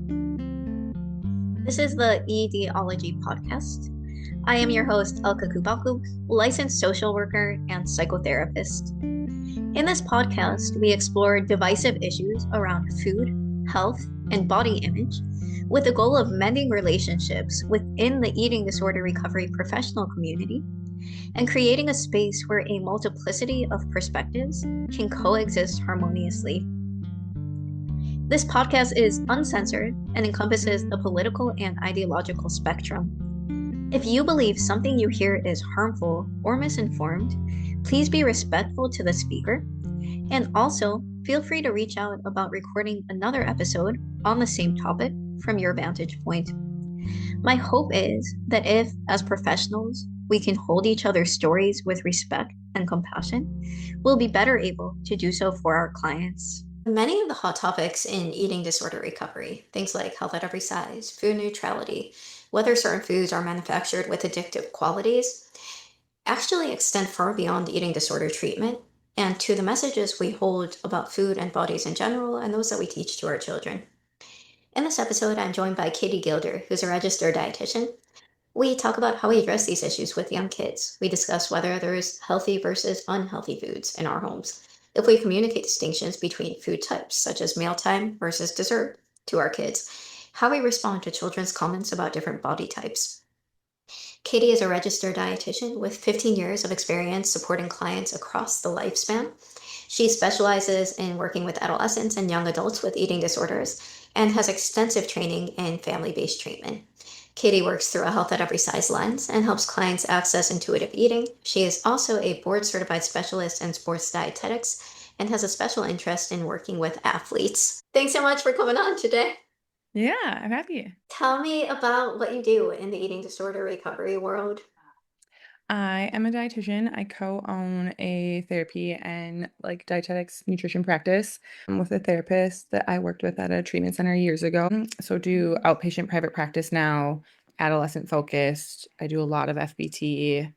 This is the Etiology podcast. I am your host, Elka Kubaku, licensed social worker and psychotherapist. In this podcast, we explore divisive issues around food, health, and body image with the goal of mending relationships within the eating disorder recovery professional community and creating a space where a multiplicity of perspectives can coexist harmoniously. This podcast is uncensored and encompasses the political and ideological spectrum. If you believe something you hear is harmful or misinformed, please be respectful to the speaker. And also, feel free to reach out about recording another episode on the same topic from your vantage point. My hope is that if, as professionals, we can hold each other's stories with respect and compassion, we'll be better able to do so for our clients. Many of the hot topics in eating disorder recovery, things like health at every size, food neutrality, whether certain foods are manufactured with addictive qualities, actually extend far beyond eating disorder treatment and to the messages we hold about food and bodies in general and those that we teach to our children. In this episode, I'm joined by Katie Gilder, who's a registered dietitian. We talk about how we address these issues with young kids. We discuss whether there's healthy versus unhealthy foods in our homes. If we communicate distinctions between food types, such as mealtime versus dessert, to our kids, how we respond to children's comments about different body types. Katie is a registered dietitian with 15 years of experience supporting clients across the lifespan. She specializes in working with adolescents and young adults with eating disorders and has extensive training in family based treatment. Katie works through a health at every size lens and helps clients access intuitive eating. She is also a board certified specialist in sports dietetics and has a special interest in working with athletes. Thanks so much for coming on today. Yeah, I'm happy. Tell me about what you do in the eating disorder recovery world. I am a dietitian. I co-own a therapy and dietetics nutrition practice with a therapist that I worked with at a treatment center years ago. So do outpatient private practice now, adolescent focused. I do a lot of FBT.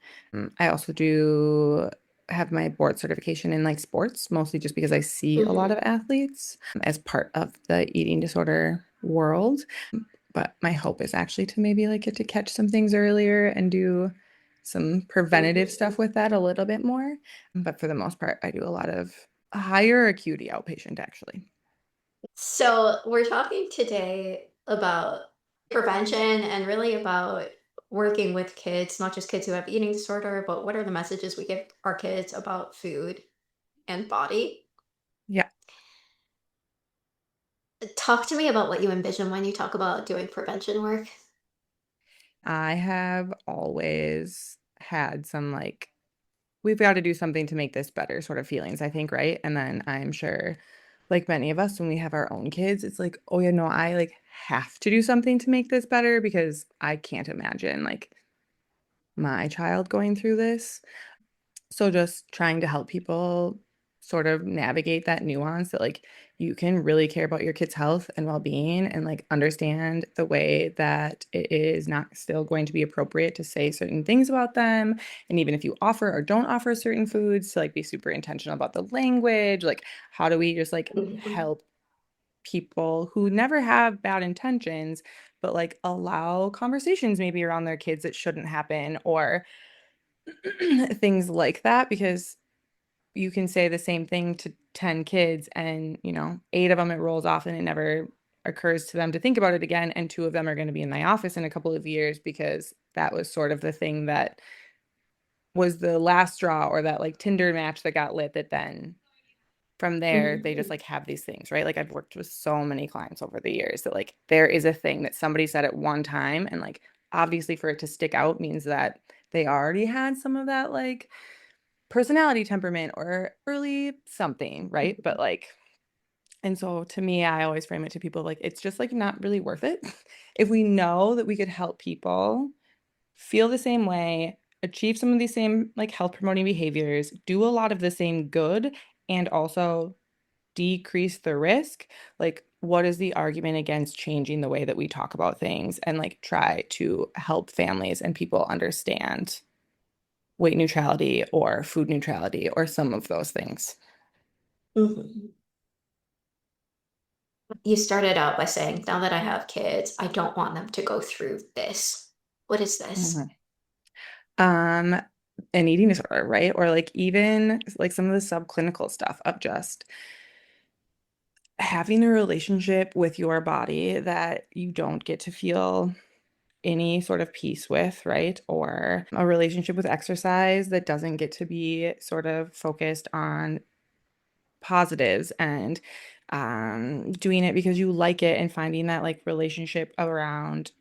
I also do have my board certification in sports, mostly just because I see a lot of athletes as part of the eating disorder world. But my hope is actually to maybe get to catch some things earlier and do some preventative stuff with that a little bit more. But for the most part, I do a lot of higher acuity outpatient actually. So, we're talking today about prevention and really about working with kids, not just kids who have eating disorder, but what are the messages we give our kids about food and body? Yeah. Talk to me about what you envision when you talk about doing prevention work. I have always had some we've got to do something to make this better sort of feelings, I think, right? And then I'm sure like many of us when we have our own kids, it's like, oh yeah, no, I have to do something to make this better because I can't imagine my child going through this. So just trying to help people sort of navigate that nuance that you can really care about your kids' health and well-being and understand the way that it is not still going to be appropriate to say certain things about them. And even if you offer or don't offer certain foods, to be super intentional about the language. How do we just Mhm. help people who never have bad intentions, but allow conversations maybe around their kids that shouldn't happen or things like that, because you can say the same thing to 10 kids and, 8 of them it rolls off and it never occurs to them to think about it again, and 2 of them are gonna be in my office in a couple of years because that was sort of the thing that was the last straw or that, Tinder match that got lit that then from there, they just, Mhm. have these things, right? I've worked with so many clients over the years that, there is a thing that somebody said at one time, and, obviously for it to stick out means that they already had some of that, personality temperament or early something, right? But and so to me, I always frame it to people it's just not really worth it. If we know that we could help people feel the same way, achieve some of these same health promoting behaviors, do a lot of the same good, and also decrease the risk, what is the argument against changing the way that we talk about things and try to help families and people understand weight neutrality or food neutrality or some of those things. Mhm. You started out by saying, now that I have kids, I don't want them to go through this. What is this? Mhm. Um, an eating disorder, right? Or like even like some of the subclinical stuff of just having a relationship with your body that you don't get to feel any sort of peace with, right? Or a relationship with exercise that doesn't get to be sort of focused on positives and doing it because you like it and finding that like relationship around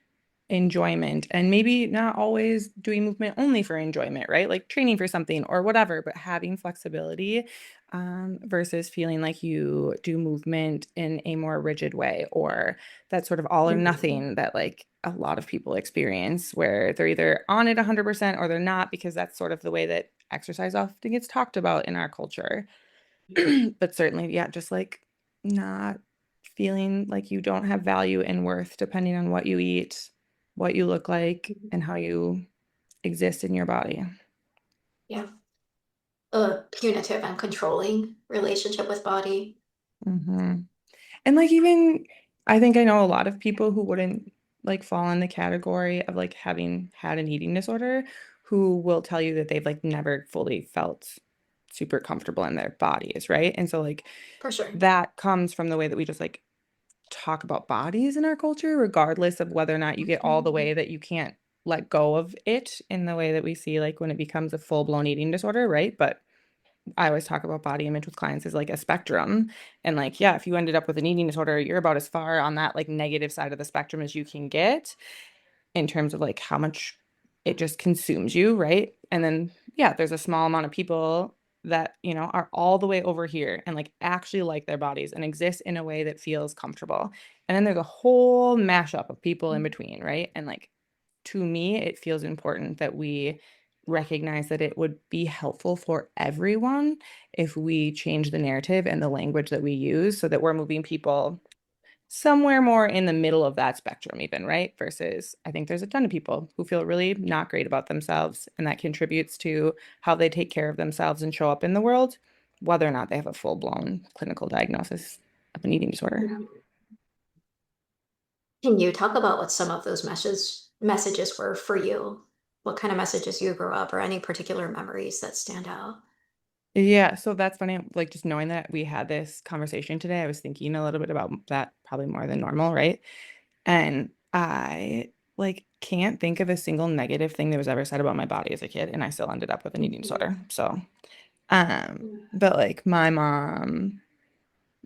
enjoyment and maybe not always doing movement only for enjoyment, right? Like training for something or whatever, but having flexibility versus feeling like you do movement in a more rigid way or that sort of all or Mhm. nothing that like a lot of people experience where they're either on it 100% or they're not because that's sort of the way that exercise often gets talked about in our culture. But certainly, yeah, just like not feeling like you don't have value and worth depending on what you eat, what you look like, and how you exist in your body. Yeah. A punitive and controlling relationship with body. hmm And like even I think I know a lot of people who wouldn't like fall in the category of like having had an eating disorder who will tell you that they've like never fully felt super comfortable in their bodies, right? And so like For sure. that comes from the way that we just like talk about bodies in our culture, regardless of whether or not you get all the way that you can't let go of it in the way that we see like when it becomes a full-blown eating disorder, right? But I always talk about body image with clients as like a spectrum. And like, yeah, if you ended up with an eating disorder, you're about as far on that like negative side of the spectrum as you can get in terms of like how much it just consumes you, right? And then, yeah, there's a small amount of people that, you know, are all the way over here and like actually like their bodies and exist in a way that feels comfortable. And then there's a whole mashup of people in between, right? And like to me, it feels important that we recognize that it would be helpful for everyone if we change the narrative and the language that we use so that we're moving people somewhere more in the middle of that spectrum even, right? Versus I think there's a ton of people who feel really not great about themselves and that contributes to how they take care of themselves and show up in the world, whether or not they have a full-blown clinical diagnosis of an eating disorder. Can you talk about what some of those messages were for you? What kind of messages you grew up or any particular memories that stand out? Yeah, so that's funny. Like just knowing that we had this conversation today, I was thinking a little bit about that probably more than normal, right? And I like can't think of a single negative thing that was ever said about my body as a kid, and I still ended up with an eating disorder. So but like my mom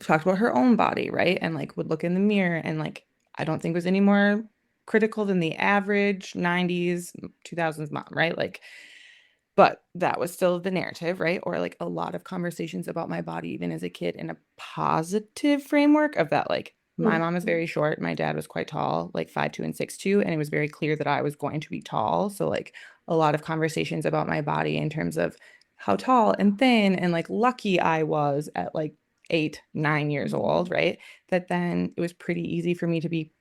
talked about her own body, right? And like would look in the mirror and like I don't think was any more critical than the average 90s, 2000s mom, right? Like but that was still the narrative, right? Or like a lot of conversations about my body, even as a kid, in a positive framework of that, like my mom is very short, my dad was quite tall, like 5'2" and 6'2", and it was very clear that I was going to be tall. So like a lot of conversations about my body in terms of how tall and thin and like lucky I was at like 8, 9 years old, right? That then it was pretty easy for me to be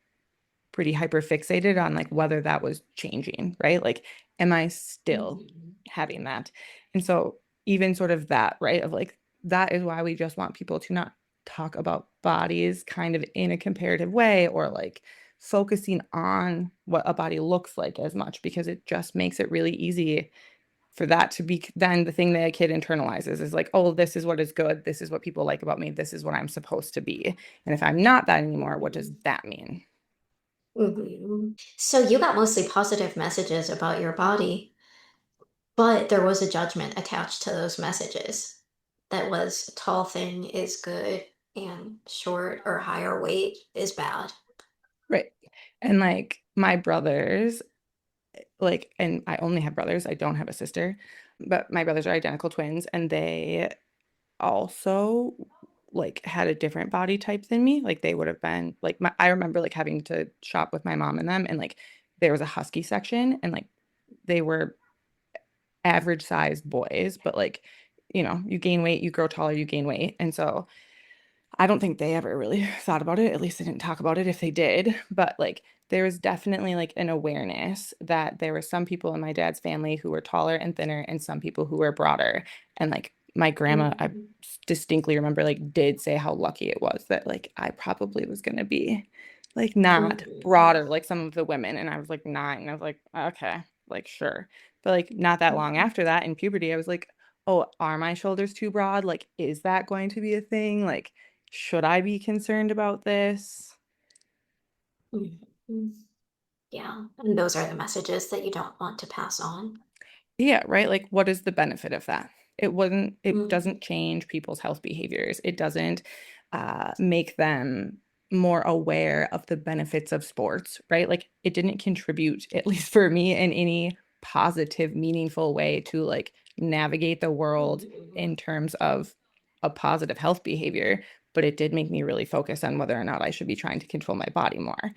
pretty hyper fixated on like whether that was changing, right? Like, am I still having that? And so, even sort of that, right? Of like, that is why we just want people to not talk about bodies kind of in a comparative way or like focusing on what a body looks like as much because it just makes it really easy for that to be then the thing that a kid internalizes is like, oh, this is what is good. This is what people like about me. This is what I'm supposed to be. And if I'm not that anymore, what does that mean? So you got mostly positive messages about your body, but there was a judgment attached to those messages that was tall thing is good and short or higher weight is bad. Right. And like my brothers, like, and I only have brothers, I don't have a sister, but my brothers are identical twins and they also like had a different body type than me. Like they would have been like I remember like having to shop with my mom and them and like there was a husky section and like they were average sized boys, but like, you know, you gain weight, you grow taller, you gain weight. And so I don't think they ever really thought about it. At least they didn't talk about it if they did. But like there was definitely like an awareness that there were some people in my dad's family who were taller and thinner and some people who were broader. And like my grandma, I Mhm. distinctly remember, like, did say how lucky it was that, like, I probably was gonna be, like, not Mhm. broader like some of the women, and I was, like, 9, and I was like, "Okay, like, sure." But, like, not that long Mhm. after that in puberty, I was like, "Oh, are my shoulders too broad? Like, is that going to be a thing? Like, should I be concerned about this?" Mhm. Yeah, and those are the messages that you don't want to pass on. Yeah, right, like, what is the benefit of that? It Mhm. doesn't change people's health behaviors. It doesn't, make them more aware of the benefits of sports, right? Like, it didn't contribute, at least for me, in any positive, meaningful way to, like, navigate the world Mhm. in terms of a positive health behavior, but it did make me really focus on whether or not I should be trying to control my body more.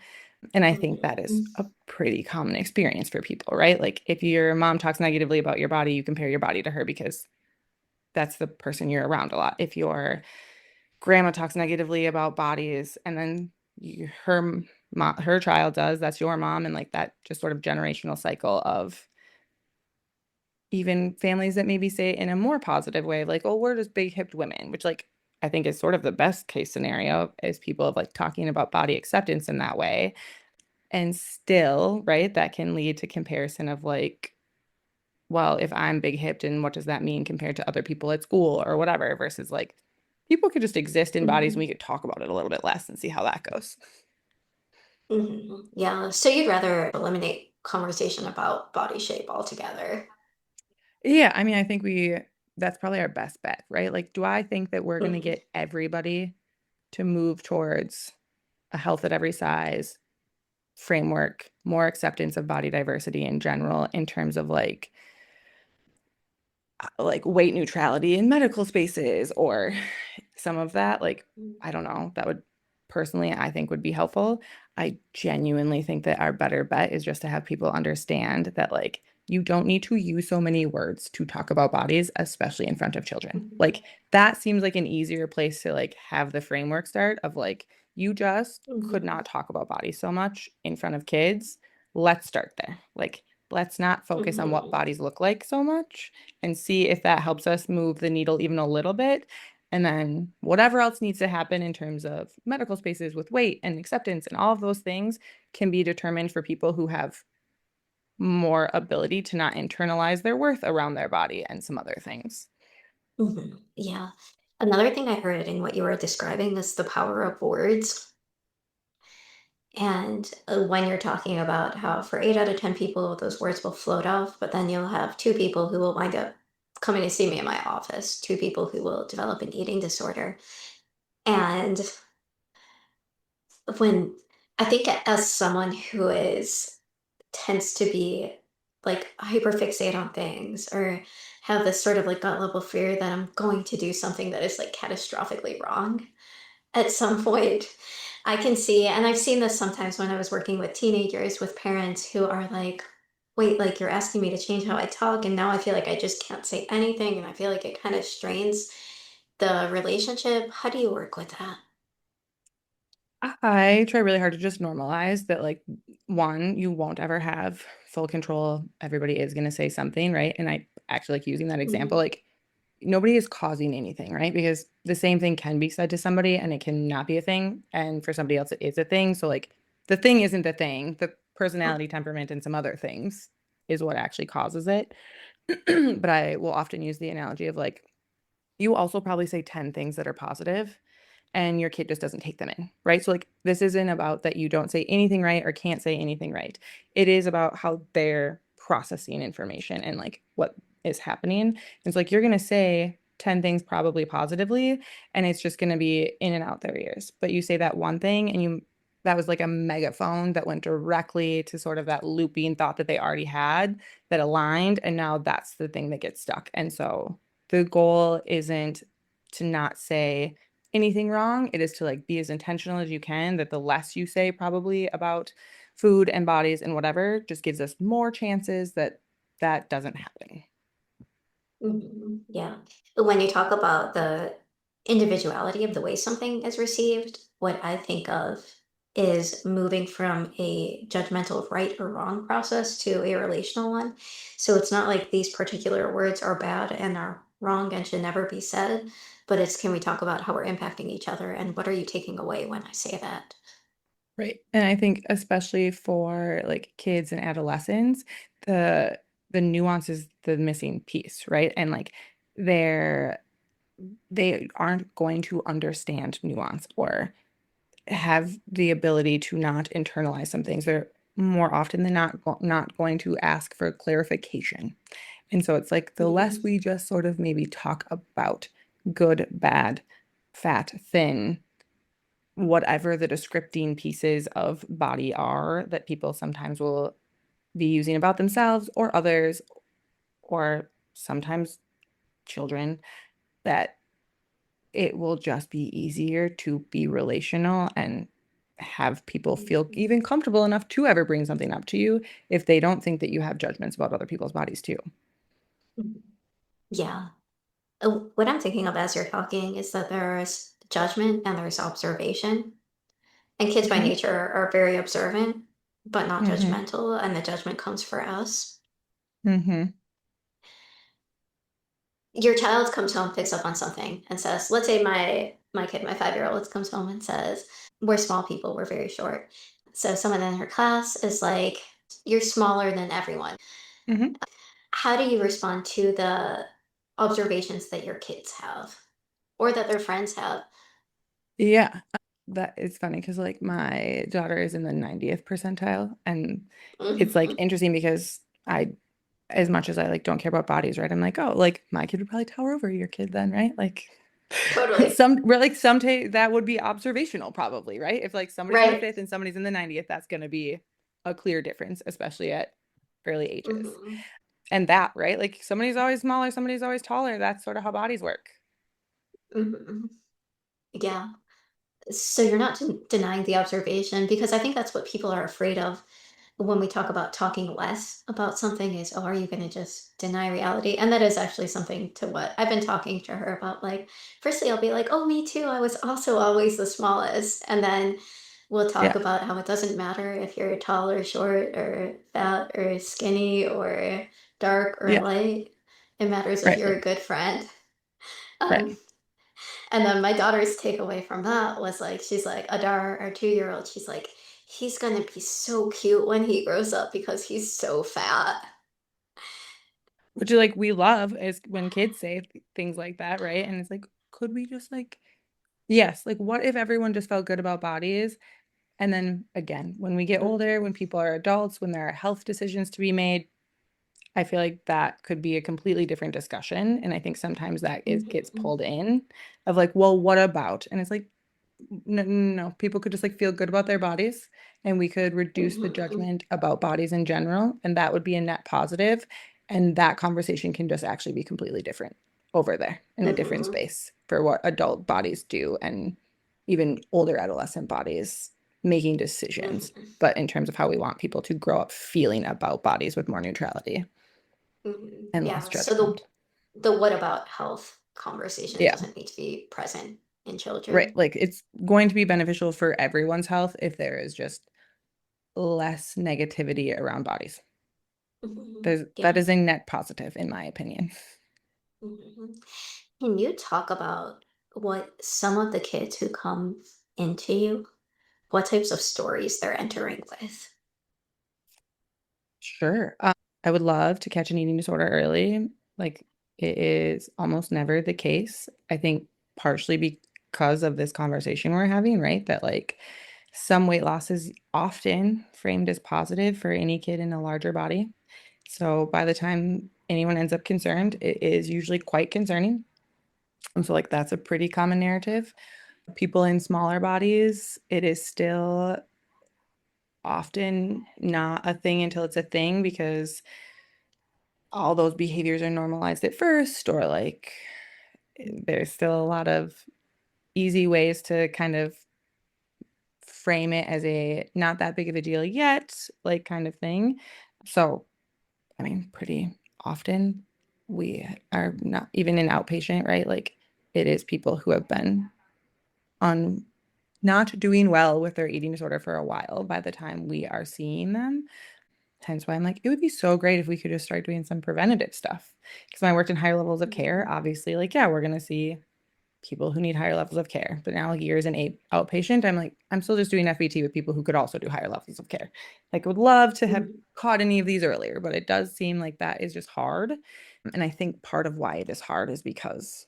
And I think that is Mhm. a pretty common experience for people, right? Like if your mom talks negatively about your body, you compare your body to her because that's the person you're around a lot. If your grandma talks negatively about bodies and then her child does, that's your mom, and like that just sort of generational cycle of even families that maybe say it in a more positive way, like, oh, we're just big hipped women, which like I think is sort of the best case scenario is people of like talking about body acceptance in that way. And still, right, that can lead to comparison of like, well, if I'm big hipped and what does that mean compared to other people at school or whatever, versus like people could just exist in bodies and we Mhm. could talk about it a little bit less and see how that goes. Mhm. Yeah, so you'd rather eliminate conversation about body shape altogether. Yeah, I mean, I think that's probably our best bet, right? Like, do I think that we're going to Mhm. get everybody to move towards a health at every size framework, more acceptance of body diversity in general in terms of like weight neutrality in medical spaces or some of that, like, I don't know, that would personally, I think would be helpful. I genuinely think that our better bet is just to have people understand that, like, you don't need to use so many words to talk about bodies, especially in front of children. Mhm. Like, that seems like an easier place to, like, have the framework start of, like, you just could Mhm. not talk about bodies so much in front of kids. Let's start there. Like, let's not focus on what Mhm. bodies look like so much and see if that helps us move the needle even a little bit. And then whatever else needs to happen in terms of medical spaces with weight and acceptance and all of those things can be determined for people who have more ability to not internalize their worth around their body and some other things. Mhm. Yeah. Another thing I heard in what you were describing is the power of words. And when you're talking about how for 8 out of 10 people, those words will float off, but then you'll have two people who will wind up coming to see me in my office, two people who will develop an eating disorder. And when I think as someone who is tends to be like hyperfixate on things or have this sort of like gut level fear that I'm going to do something that is like catastrophically wrong at some point. I can see, and I've seen this sometimes when I was working with teenagers with parents who are like, wait, like you're asking me to change how I talk, and now I feel like I just can't say anything, and I feel like it kind of strains the relationship. How do you work with that? I try really hard to just normalize that, like, one, you won't ever have full control. Everybody is going to say something, right? And I actually like using that example. Mhm. Like, nobody is causing anything, right? Because the same thing can be said to somebody and it cannot be a thing. And for somebody else, it is a thing. So, like, the thing isn't the thing. The personality, temperament, and some other things is what actually causes it. But I will often use the analogy of like, you also probably say 10 things that are positive and your kid just doesn't take them in, right? So like this isn't about that you don't say anything right or can't say anything right. It is about how they're processing information and like what is happening. It's like you're going to say 10 things probably positively and it's just going to be in and out their ears. But you say that one thing and you that was like a megaphone that went directly to sort of that looping thought that they already had that aligned and now that's the thing that gets stuck. And so the goal isn't to not say anything wrong. It is to like be as intentional as you can that the less you say probably about food and bodies and whatever just gives us more chances that that doesn't happen. Mhm. Yeah. When you talk about the individuality of the way something is received, what I think of is moving from a judgmental right or wrong process to a relational one. So it's not like these particular words are bad and are wrong and should never be said, but it's can we talk about how we're impacting each other and what are you taking away when I say that? Right. And I think especially for like kids and adolescents, the the nuance is the missing piece, right? And like they're they aren't going to understand nuance or have the ability to not internalize some things. They're more often than not going to ask for clarification. And so it's like the less Mhm. we just sort of maybe talk about good, bad, fat, thin, whatever the descripting pieces of body are that people sometimes will be using about themselves or others, or sometimes children, that it will just be easier to be relational and have people feel Mhm. even comfortable enough to ever bring something up to you if they don't think that you have judgments about other people's bodies too. Mhm. Yeah. What I'm thinking of as you're talking is that there's judgment and there's observation. And kids by Hmm. nature are very observant, but not Hmm. judgmental, and the judgment comes for us. Hmm. Your child comes home, picks up on something, and says, let's say my kid, my 5-year-old, comes home and says, we're small people, we're very short. So someone in her class is like, you're smaller than everyone. Hmm. How do you respond to the observations that your kids have or that their friends have? Yeah, that is funny because like my daughter is in the 90th percentile, and it's like Mhm. interesting because I, as much as I like don't care about bodies, right? I'm like, oh, like my kid would probably tower over your kid then, right? Like Totally. some we're like some that would be observational probably, right? If like somebody's in the Right. fifth and somebody's in the 90th, that's going to be a clear difference, especially at early ages. Mhm. And that, right? Like somebody's always smaller, somebody's always taller. That's sort of how bodies work. Mhm. Yeah. So you're not denying the observation because I think that's what people are afraid of when we talk about talking less about something is, oh, are you going to just deny reality? And that is actually something to what I've been talking to her about. Like, firstly, I'll be like, oh, me too. I was also always the smallest. And then we'll talk Yeah. about how it doesn't matter if you're tall or short or fat or skinny or dark or Yeah. light. It matters if Right. you're a good friend. Um, Right. and then my daughter's takeaway from that was like, she's like, Adar, our 2-year-old, she's like, he's gonna be so cute when he grows up because he's so fat. Which is like we love is when kids say things like that, right? And it's like, could we just like, yes, like what if everyone just felt good about bodies? And then again, when we get older, when Mhm, people are adults, when there are health decisions to be made, I feel like that could be a completely different discussion. And I think sometimes that is gets mhm, pulled in of like, well, what about? And it's like, no, no, no. People could just like feel good about their bodies and we could reduce the mhm, judgment about bodies in general. And that would be a net positive. And that conversation can just actually be completely different over there in a different mhm, space for what adult bodies do and even older adolescent bodies making decisions. mhm, But in terms of how we want people to grow up feeling about bodies with more neutrality mhm. and less Yeah, so judgment. the what about health conversation Yeah, doesn't need to be present in right. children. Like it's going to be beneficial for everyone's health if there is just less negativity around bodies. Mhm, That yeah. is a net positive in my opinion. Mhm. Can you talk about what some of the kids who come into you, what types of stories they're entering with? Sure. I would love to catch an eating disorder early. Like it is almost never the case. I think partially because of this conversation we're having, right? That like some weight loss is often framed as positive for any kid in a larger body. So by the time anyone ends up concerned, it is usually quite concerning. And so like that's a pretty common narrative. People in smaller bodies, it is still often not a thing until it's a thing because all those behaviors are normalized at first, or like there's still a lot of easy ways to kind of frame it as a not that big of a deal yet, like kind of thing. So, I mean, pretty often we are not even in outpatient, right? Like it is people who have been on not doing well with their eating disorder for a while by the time we are seeing them. Hence why I'm like, it would be so great if we could just start doing some preventative stuff. Because when I worked in higher levels of care, obviously, like, yeah, we're going to see people who need higher levels of care. But now, like, years an outpatient, I'm like, I'm still just doing FET with people who could also do higher levels of care. Like, would love to have caught any of these earlier, but it does seem like that is just hard. And I think part of why it is hard is because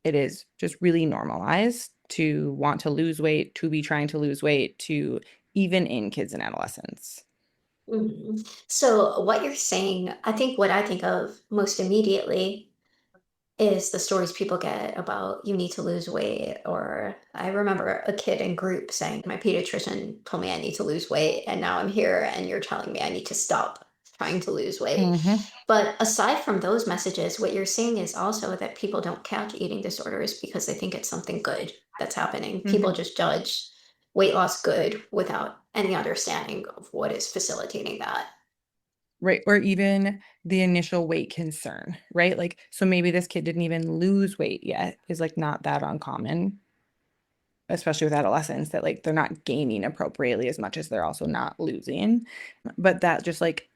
it is just really normalized to want to lose weight, to be trying to lose weight, to even in kids and adolescents. So what you're saying, I think what I think of most immediately is the stories people get about you need to lose weight. Or I remember a kid in group saying, my pediatrician told me I need to lose weight, and now I'm here and you're telling me I need to stop trying to lose weight. Mm-hmm. But aside from those messages, what you're saying is also that people don't catch eating disorders because they think it's something good that's happening. People Mm-hmm. just judge weight loss good without any understanding of what is facilitating that. Right. Or even the initial weight concern, right? Like, so maybe this kid didn't even lose weight yet, is like not that uncommon, especially with adolescents, that like they're not gaining appropriately as much as they're also not losing. But that just like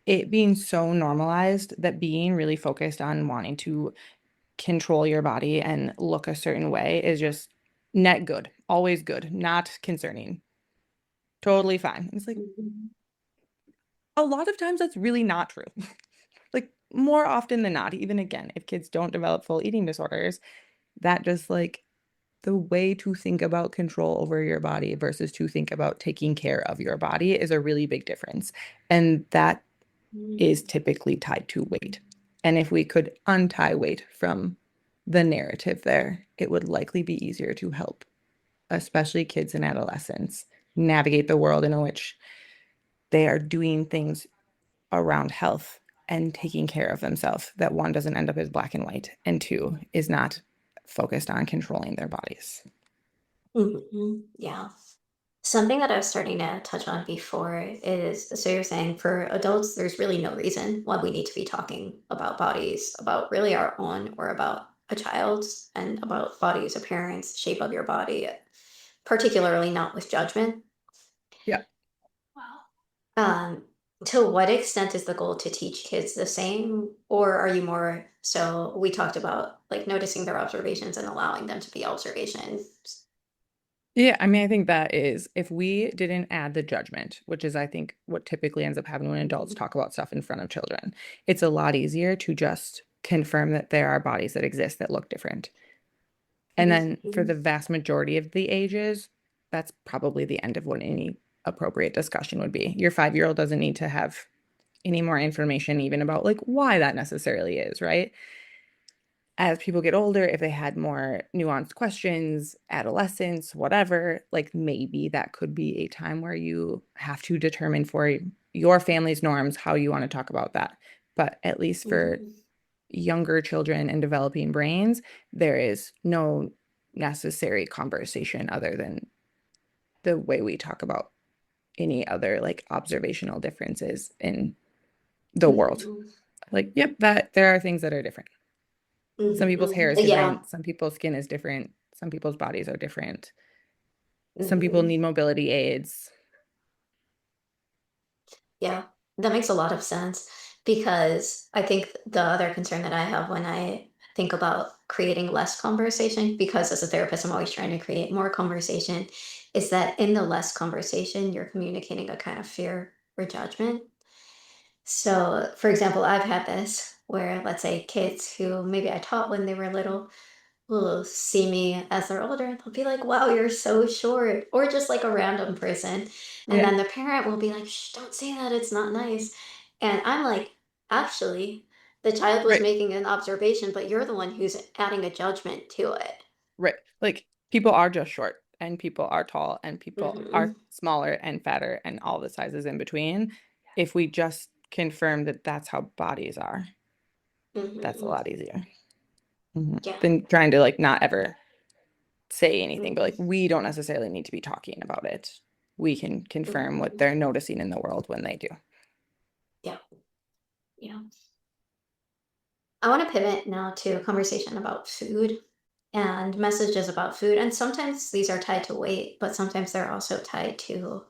it being so normalized that being really focused on wanting to control your body and look a certain way is just net good, always good, not concerning, totally fine. It's like Mhm. a lot of times that's really not true. Like more often than not, even again, if kids don't develop full eating disorders, that just like the way to think about control over your body versus to think about taking care of your body is a really big difference. And that is typically tied to weight. And if we could untie weight from the narrative there, it would likely be easier to help, especially kids and adolescents, navigate the world in which they are doing things around health and taking care of themselves, that one doesn't end up as black and white, and two is not focused on controlling their bodies. Yeah. Something that I was starting to touch on before is, so you're saying for adults, there's really no reason why we need to be talking about bodies, about really our own or about a child's, and about bodies, appearance, shape of your body, particularly not with judgment. Yeah. Um, to what extent is the goal to teach kids the same, or are you more so we talked about like noticing their observations and allowing them to be observations? Yeah, I mean, I think that is if we didn't add the judgment, which is, I think, what typically ends up happening when adults talk about stuff in front of children, it's a lot easier to just confirm that there are bodies that exist that look different. And then for the vast majority of the ages, that's probably the end of what any appropriate discussion would be. Your 5-year-old doesn't need to have any more information even about like why that necessarily is, right? As people get older, if they had more nuanced questions, adolescence, whatever, like maybe that could be a time where you have to determine for your family's norms how you want to talk about that. But at least for younger children and developing brains, there is no necessary conversation other than the way we talk about any other like observational differences in the world. Like, yep, that there are things that are different. Some people's hair is Yeah. different, some people's skin is different, some people's bodies are different. Some people Mhm. need mobility aids. Yeah, that makes a lot of sense because I think the other concern that I have when I think about creating less conversation, because as a therapist, I'm always trying to create more conversation, is that in the less conversation, you're communicating a kind of fear or judgment. So, for example, I've had this where, let's say, kids who maybe I taught when they were little will see me as they're older and they'll be like, wow, you're so short, or just like a random person. And Yeah, then the parent will be like, shh, don't say that, it's not nice. And I'm like, actually, the child was right, making an observation, but you're the one who's adding a judgment to it. right. Like people are just short and people are tall and people are Hmm. smaller and fatter and all the sizes in between. If we just confirm that that's how bodies are, that's a Hmm. lot easier Yeah. than trying to like not ever say anything, but like Hmm. we don't necessarily need to be talking about it. We can confirm what Hmm. they're noticing in the world when they do. Yeah. Yeah. I want to pivot now to a conversation about food and messages about food. And sometimes these are tied to weight, but sometimes they're also tied to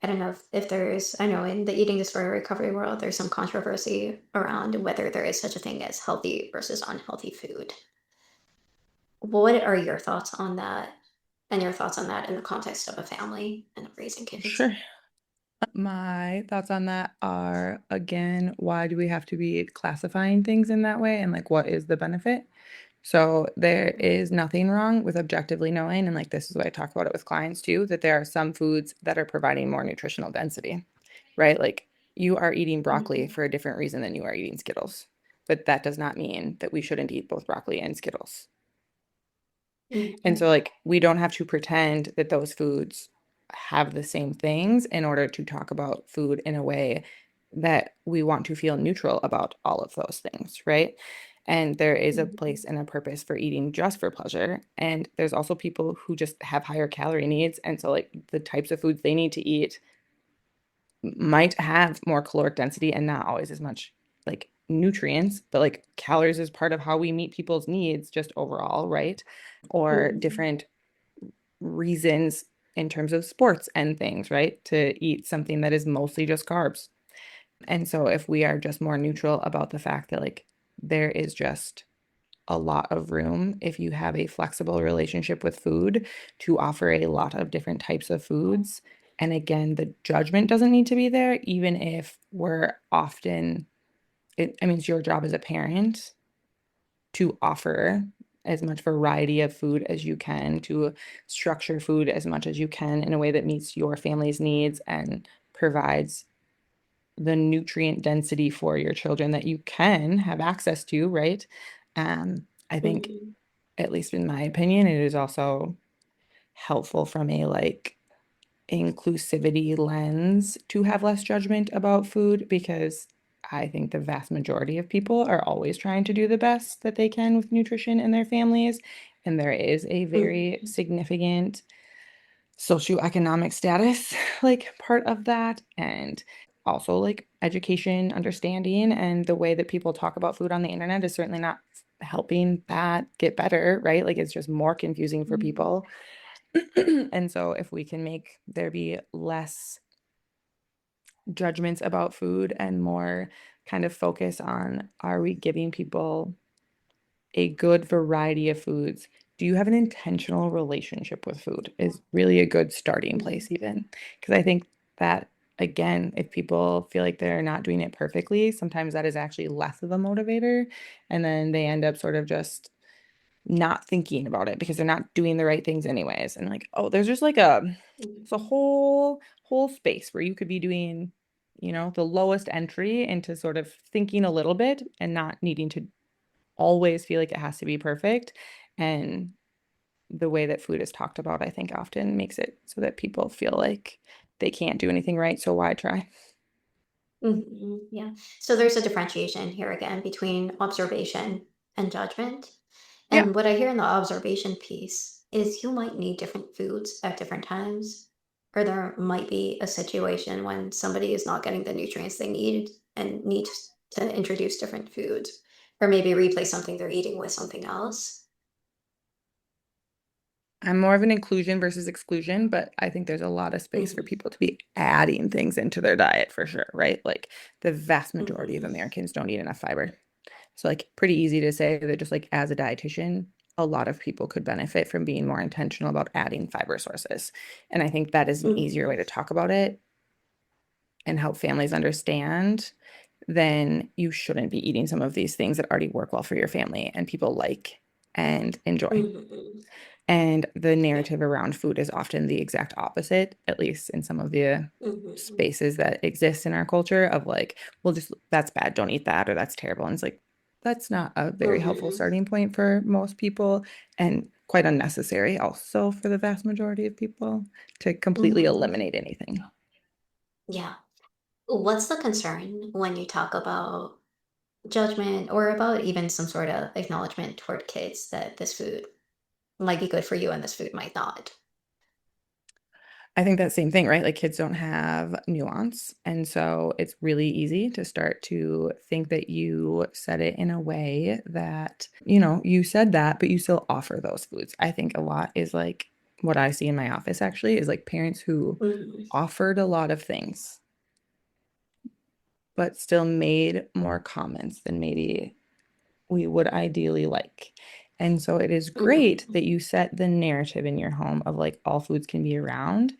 I don't know if there's, I know in the eating disorder recovery world, there's some controversy around whether there is such a thing as healthy versus unhealthy food. What are your thoughts on that? And your thoughts on that in the context of a family and of raising kids? Sure. My thoughts on that are, again, why do we have to be classifying things in that way? And like, what is the benefit? So there is nothing wrong with objectively knowing, and like this is what I talk about it with clients too, that there are some foods that are providing more nutritional density, right? Like you are eating broccoli Mhm, for a different reason than you are eating Skittles. But that does not mean that we shouldn't eat both broccoli and Skittles. And mhm, so, like, we don't have to pretend that those foods have the same things in order to talk about food in a way that we want to feel neutral about all of those things, right? And there is a place mhm, and a purpose for eating just for pleasure. And there's also people who just have higher calorie needs. And so, like, the types of foods they need to eat might have more caloric density and not always as much like nutrients, but like calories is part of how we meet people's needs just overall, right? Or mhm, different reasons in terms of sports and things, right? To eat something that is mostly just carbs. And so if we are just more neutral about the fact that like there is just a lot of room if you have a flexible relationship with food to offer a lot of different types of foods. And again, the judgment doesn't need to be there, even if we're often, I mean, it's your job as a parent to offer as much variety of food as you can, to structure food as much as you can in a way that meets your family's needs and provides the nutrient density for your children that you can have access to, right? I think, mhm, at least in my opinion, it is also helpful from a like inclusivity lens to have less judgment about food because I think the vast majority of people are always trying to do the best that they can with nutrition in their families. And there is a very mhm, significant socioeconomic status, like part of that. And also like education, understanding, and the way that people talk about food on the internet is certainly not helping that get better, right? Like it's just more confusing for mhm, people. And so if we can make there be less judgments about food and more kind of focus on are we giving people a good variety of foods? Do you have an intentional relationship with food is really a good starting mhm, place even. Because I think that again, if people feel like they're not doing it perfectly, sometimes that is actually less of a motivator. And then they end up sort of just not thinking about it because they're not doing the right things anyways. And like, oh, there's just like it's a mhm, whole space where you could be doing, the lowest entry into sort of thinking a little bit and not needing to always feel like it has to be perfect. And the way that food is talked about, I think often makes it so that people feel like they can't do anything right. So why try? mhm, yeah. So there's a differentiation here again between observation and judgment. Yeah. And what I hear in the observation piece is you might need different foods at different times, or there might be a situation when somebody is not getting the nutrients they need and need to introduce different foods, or maybe replace something they're eating with something else. I'm more of an inclusion versus exclusion, but I think there's a lot of space for Mhm, people to be adding things into their diet for sure, right? Like the vast majority of mhm, Americans don't eat enough fiber. So like pretty easy to say that just like as a dietitian, a lot of people could benefit from being more intentional about adding fiber sources. And I think that is an easier mhm, way to talk about it and help families understand, then you shouldn't be eating some of these things that already work well for your family and people like and enjoy. mhm. And the Yeah. narrative around food is often the exact opposite, at least in some of the Mhm, spaces that exist in our culture of like, well, just that's bad, don't eat that, or that's terrible. And it's like, that's not a very helpful mhm, starting point for most people and quite unnecessary also for the vast majority of people to completely mhm. eliminate anything. Yeah. What's the concern when you talk about judgment or about even some sort of acknowledgement toward kids that this food might be good for you and this food might not? I think that same thing, right? Like kids don't have nuance. And so it's really easy to start to think that you said it in a way that, you said that, but you still offer those foods. I think a lot is like what I see in my office actually is like parents who Mhm. offered a lot of things, but still made more comments than maybe we would ideally like. And so it is great Mhm. that you set the narrative in your home of like all foods can be around.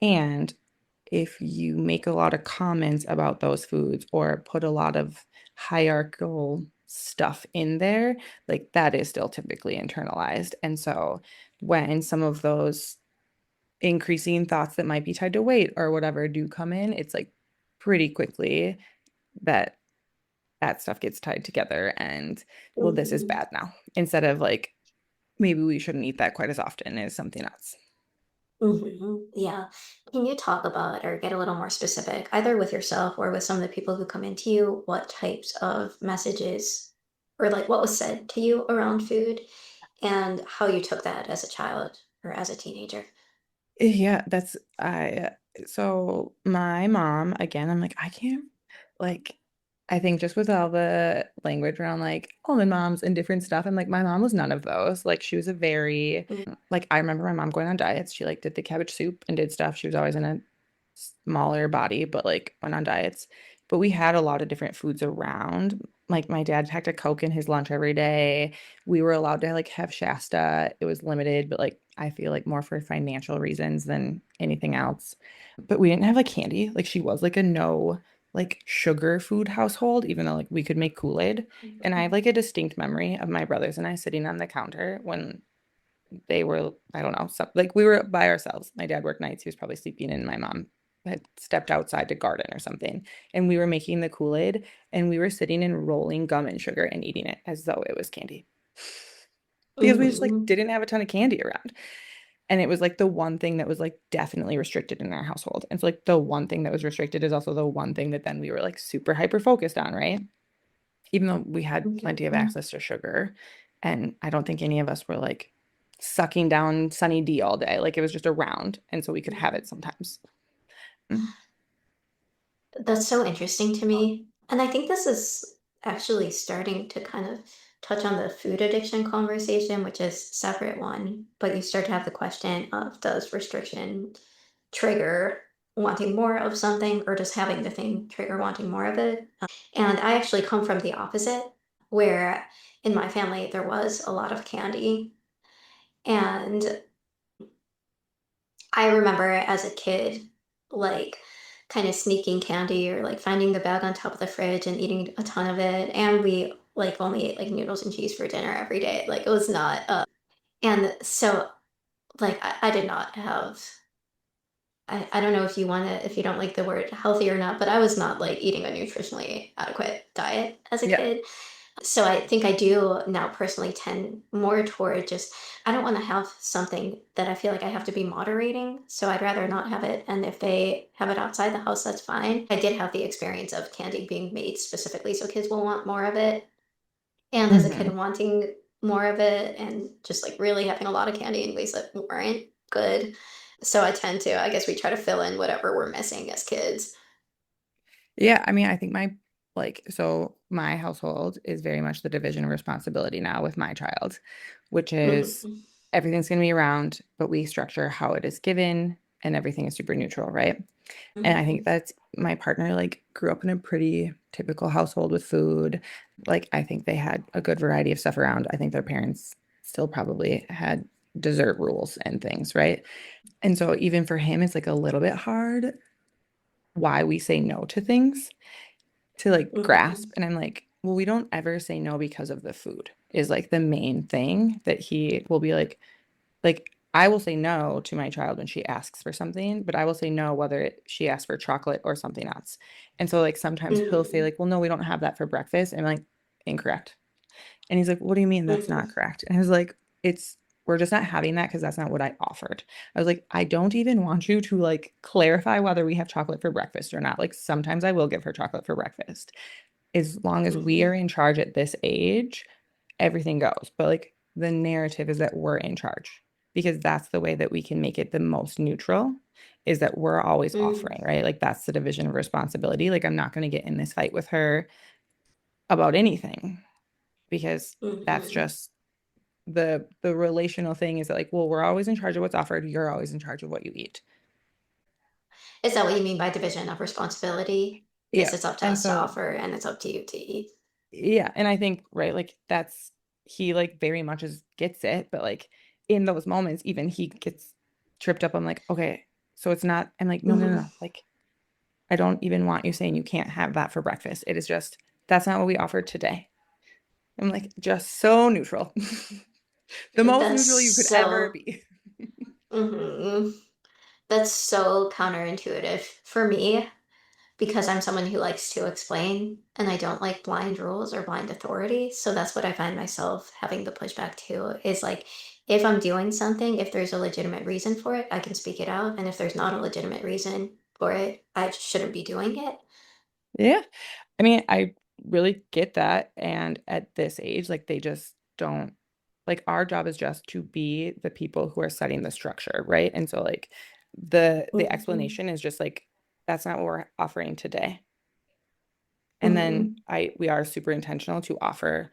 And if you make a lot of comments about those foods or put a lot of hierarchical stuff in there, like that is still typically internalized. And so when some of those increasing thoughts that might be tied to weight or whatever do come in, it's like pretty quickly that that stuff gets tied together and well, this is Mhm. bad now instead of like maybe we shouldn't eat that quite as often as something else. Yeah. Can you talk about or get a little more specific, either with yourself or with some of the people who come into you, what types of messages or like what was said to you around food and how you took that as a child or as a teenager? Yeah, that's I so my mom, again, I'm like, I can't like I think just with all the language around like almond moms and different stuff, I'm like, my mom was none of those. Like she was a very like I remember my mom going on diets. She like did the cabbage soup and did stuff. She was always in a smaller body, but like went on diets. But we had a lot of different foods around. Like my dad packed a Coke in his lunch every day. We were allowed to like have Shasta. It was limited, but like I feel like more for financial reasons than anything else. But we didn't have like candy. Like she was like a no like sugar food household, even though like we could make Kool-Aid. And I have like a distinct memory of my brothers and I sitting on the counter when they were, I don't know, some, like we were by ourselves. My dad worked nights. He was probably sleeping and my mom had stepped outside to garden or something. And we were making the Kool-Aid and we were sitting and rolling gum and sugar and eating it as though it was candy. Because we just like Mhm. didn't have a ton of candy around. And it was like the one thing that was like definitely restricted in our household. And so like the one thing that was restricted is also the one thing that then we were like super hyper focused on, right? Even though we had plenty of Mhm. access to sugar. And I don't think any of us were like sucking down Sunny D all day. Like it was just around. And so we could have it sometimes. Mm. That's so interesting to me. And I think this is actually starting to kind of touch on the food addiction conversation, which is a separate one. But you start to have the question of does restriction trigger wanting more of something or does having the thing trigger wanting more of it? And I actually come from the opposite, where in my family there was a lot of candy. And I remember as a kid, like, kind of sneaking candy or, like, finding the bag on top of the fridge and eating a ton of it, and we, like, only ate, like, noodles and cheese for dinner every day, like, it was not, and so, like, I did not have I don't know if you wanna if you don't like the word healthy or not, but I was not, like, eating a nutritionally adequate diet as a Yeah. kid. So I think I do now personally tend more toward just I don't want to have something that I feel like I have to be moderating. So I'd rather not have it. And if they have it outside the house, that's fine. I did have the experience of candy being made specifically so kids will want more of it. And as a Hmm. kid wanting more of it and just like really having a lot of candy in ways that weren't good. So I tend to, I guess we try to fill in whatever we're missing as kids. Yeah. I mean, I think my, like, so my household is very much the division of responsibility now with my child, which is Mhm. everything's going to be around, but we structure how it is given and everything is super neutral, right? And I think Mhm. that's my partner like grew up in a pretty typical household with food. Like I think they had a good variety of stuff around. I think their parents still probably had dessert rules and things, right? And so even for him, it's like a little bit hard why we say no to things to like grasp. Mhm. And I'm like, well, we don't ever say no because of the food is like the main thing that he will be like I will say no to my child when she asks for something, but I will say no whether she asks for chocolate or something else. And so like sometimes he'll say Mhm. like, "Well, no, we don't have that for breakfast." And I'm like, "Incorrect." And he's like, "What do you mean that's not Mhm. correct?" And I was like, "It's we're just not having that because that's not what I offered." I was like, "I don't even want you to like clarify whether we have chocolate for breakfast or not. Like sometimes I will give her chocolate for breakfast. As long as we are Mhm. in charge at this age, everything goes. But like the narrative is that we're in charge because that's the way that we can make it the most neutral is that we're always Mhm. offering, right? Like that's the division of responsibility. Like I'm not going to get in this fight with her about anything because that's Mhm. just the relational thing is that like, well, we're always in charge of what's offered. You're always in charge of what you eat. Is that what you mean by division of responsibility? Is Yeah. it's up to And us to so, offer and it's up to you to eat? yeah. And I think, right, like that's, he like very much is gets it, but like in those moments, even he gets tripped up. I'm like, okay, so it's not, I'm like, no, no, no, Hmm. no. Like, I don't even want you saying you can't have that for breakfast. It is just, that's not what we offered today. I'm like, just so neutral. The most That's neutral you could ever so, be. hmm that's so counterintuitive for me because I'm someone who likes to explain and I don't like blind rules or blind authority. So that's what I find myself having to push back to is like, if I'm doing something, if there's a legitimate reason for it, I can speak it out. And if there's not a legitimate reason for it, I shouldn't be doing it. Yeah. I mean, I really get that. And at this age, like they just don't, like our job is just to be the people who are setting the structure, right? And so like the Hmm. explanation is just like, that's not what we're offering today. And then Hmm. we are super intentional to offer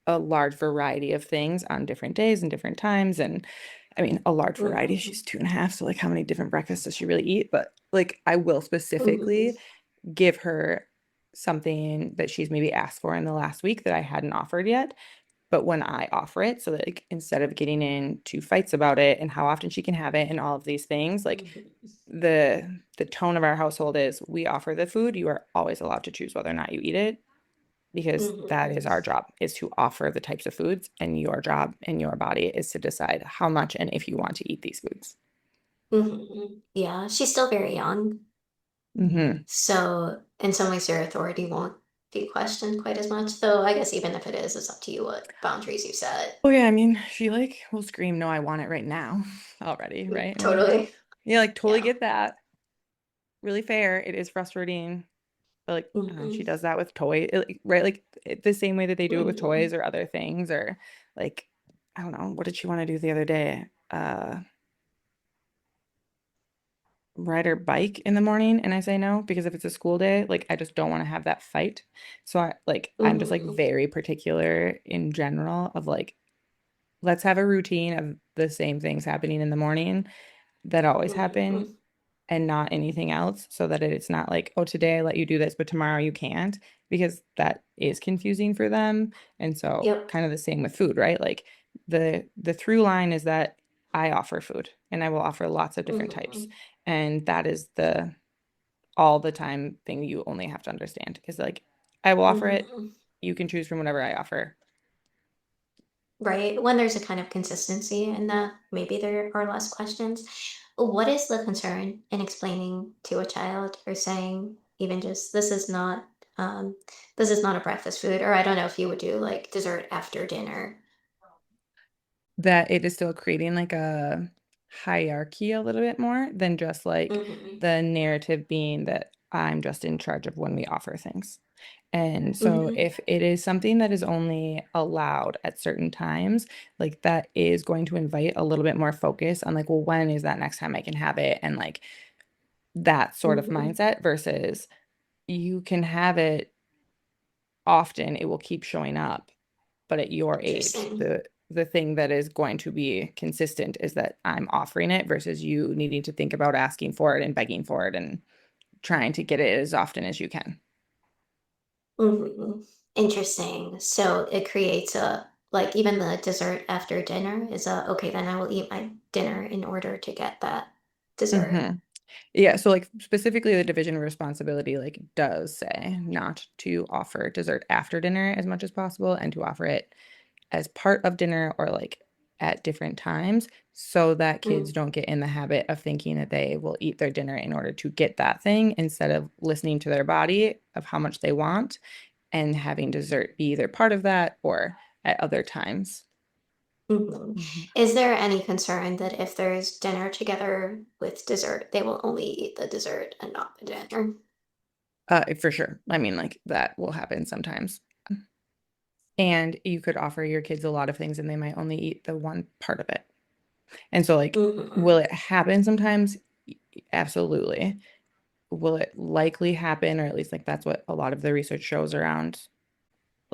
a large variety of things on different days and different times. And I mean, a large variety. Hmm. She's 2.5. So like how many different breakfasts does she really eat? But like I will Hmm. specifically give her something that she's maybe asked for in the last week that I hadn't offered yet. But when I offer it, so that like instead of getting into fights about it and how often she can have it and all of these things, like the tone of our household is we offer the food, you are always allowed to choose whether or not you eat it because that Hmm. is our job is to offer the types of foods and your job and your body is to decide how much and if you want to eat these foods. Hmm. Yeah, she's still very young. Hmm. So in some ways your authority won't be questioned quite as much. Though I guess even if it is, it's up to you what boundaries you set. Oh yeah, I mean, she like will scream, "No, I want it right now," already, right? And I'm like, Totally. yeah, like totally Yeah. get that. Really fair. It is frustrating, but like, I don't know, she Hmm. does that with toys, right? Like the same way that they do it with Hmm. toys or other things, or like, I don't know, what did she want to do the other day? Ride her bike in the morning, and I say no because if it's a school day, like I just don't want to have that fight. So I'm just like Hmm. very particular in general of like, let's have a routine of the same things happening in the morning that always happen Hmm. and not anything else so that it's not like, oh, today I let you do this, but tomorrow you can't, because that is confusing for them. And so Yep. kind of the same with food, right? Like the through line is that I offer food and I will offer lots of different types. Hmm. And that is the all the time thing you only have to understand is like I will offer it. Hmm. You can choose from whatever I offer. Right. When there's a kind of consistency in that, maybe there are less questions. What is the concern in explaining to a child or saying even just um this is not a breakfast food, or I don't know if you would do like dessert after dinner. That it is still creating like a hierarchy a little bit more than just like Hmm. the narrative being that I'm just in charge of when we offer things. And so Hmm. if it is something that is only allowed at certain times, like that is going to invite a little bit more focus on like, well, when is that next time I can have it? And like that sort of Hmm. mindset versus you can have it often, it will keep showing up. But at your age, Interesting. the thing that is going to be consistent is that I'm offering it versus you needing to think about asking for it and begging for it and trying to get it as often as you can. Hmm. Interesting. So it creates a like even the dessert after dinner is a okay, then I will eat my dinner in order to get that dessert. Hmm. Yeah, so like specifically the division of responsibility like does say not to offer dessert after dinner as much as possible and to offer it as part of dinner or like at different times so that kids Mm. don't get in the habit of thinking that they will eat their dinner in order to get that thing instead of listening to their body of how much they want and having dessert be either part of that or at other times. Mhm. Mhm. Is there any concern that if there's dinner together with dessert, they will only eat the dessert and not the dinner? For sure. I mean, like that will happen sometimes. And you could offer your kids a lot of things and they might only eat the one part of it. And so, like, will Mhm. it happen sometimes? Absolutely. Will it likely happen, or at least like that's what a lot of the research shows around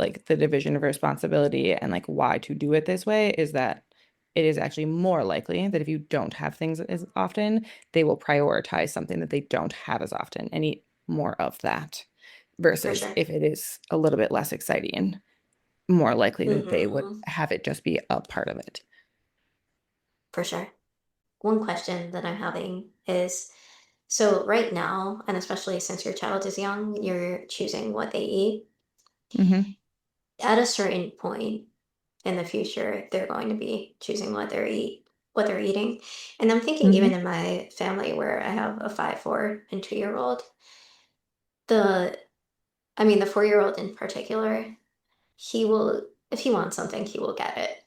like the division of responsibility and like why to do it this way is that it is actually more likely that if you don't have things as often, they will prioritize something that they don't have as often and eat more of that For versus sure. if it is a little bit less exciting, more likely that they would Mm-hmm. have it just be a part of it. For sure. One question that I'm having is, so right now, and especially since your child is young, you're choosing what they eat. Hmm. At a certain point in the future, they're going to be choosing what they're eating. And I'm thinking even Hmm. in my family where I have a 5, 4, and 2-year old, the I mean the 4-year old in particular, he will if he wants something, he will get it.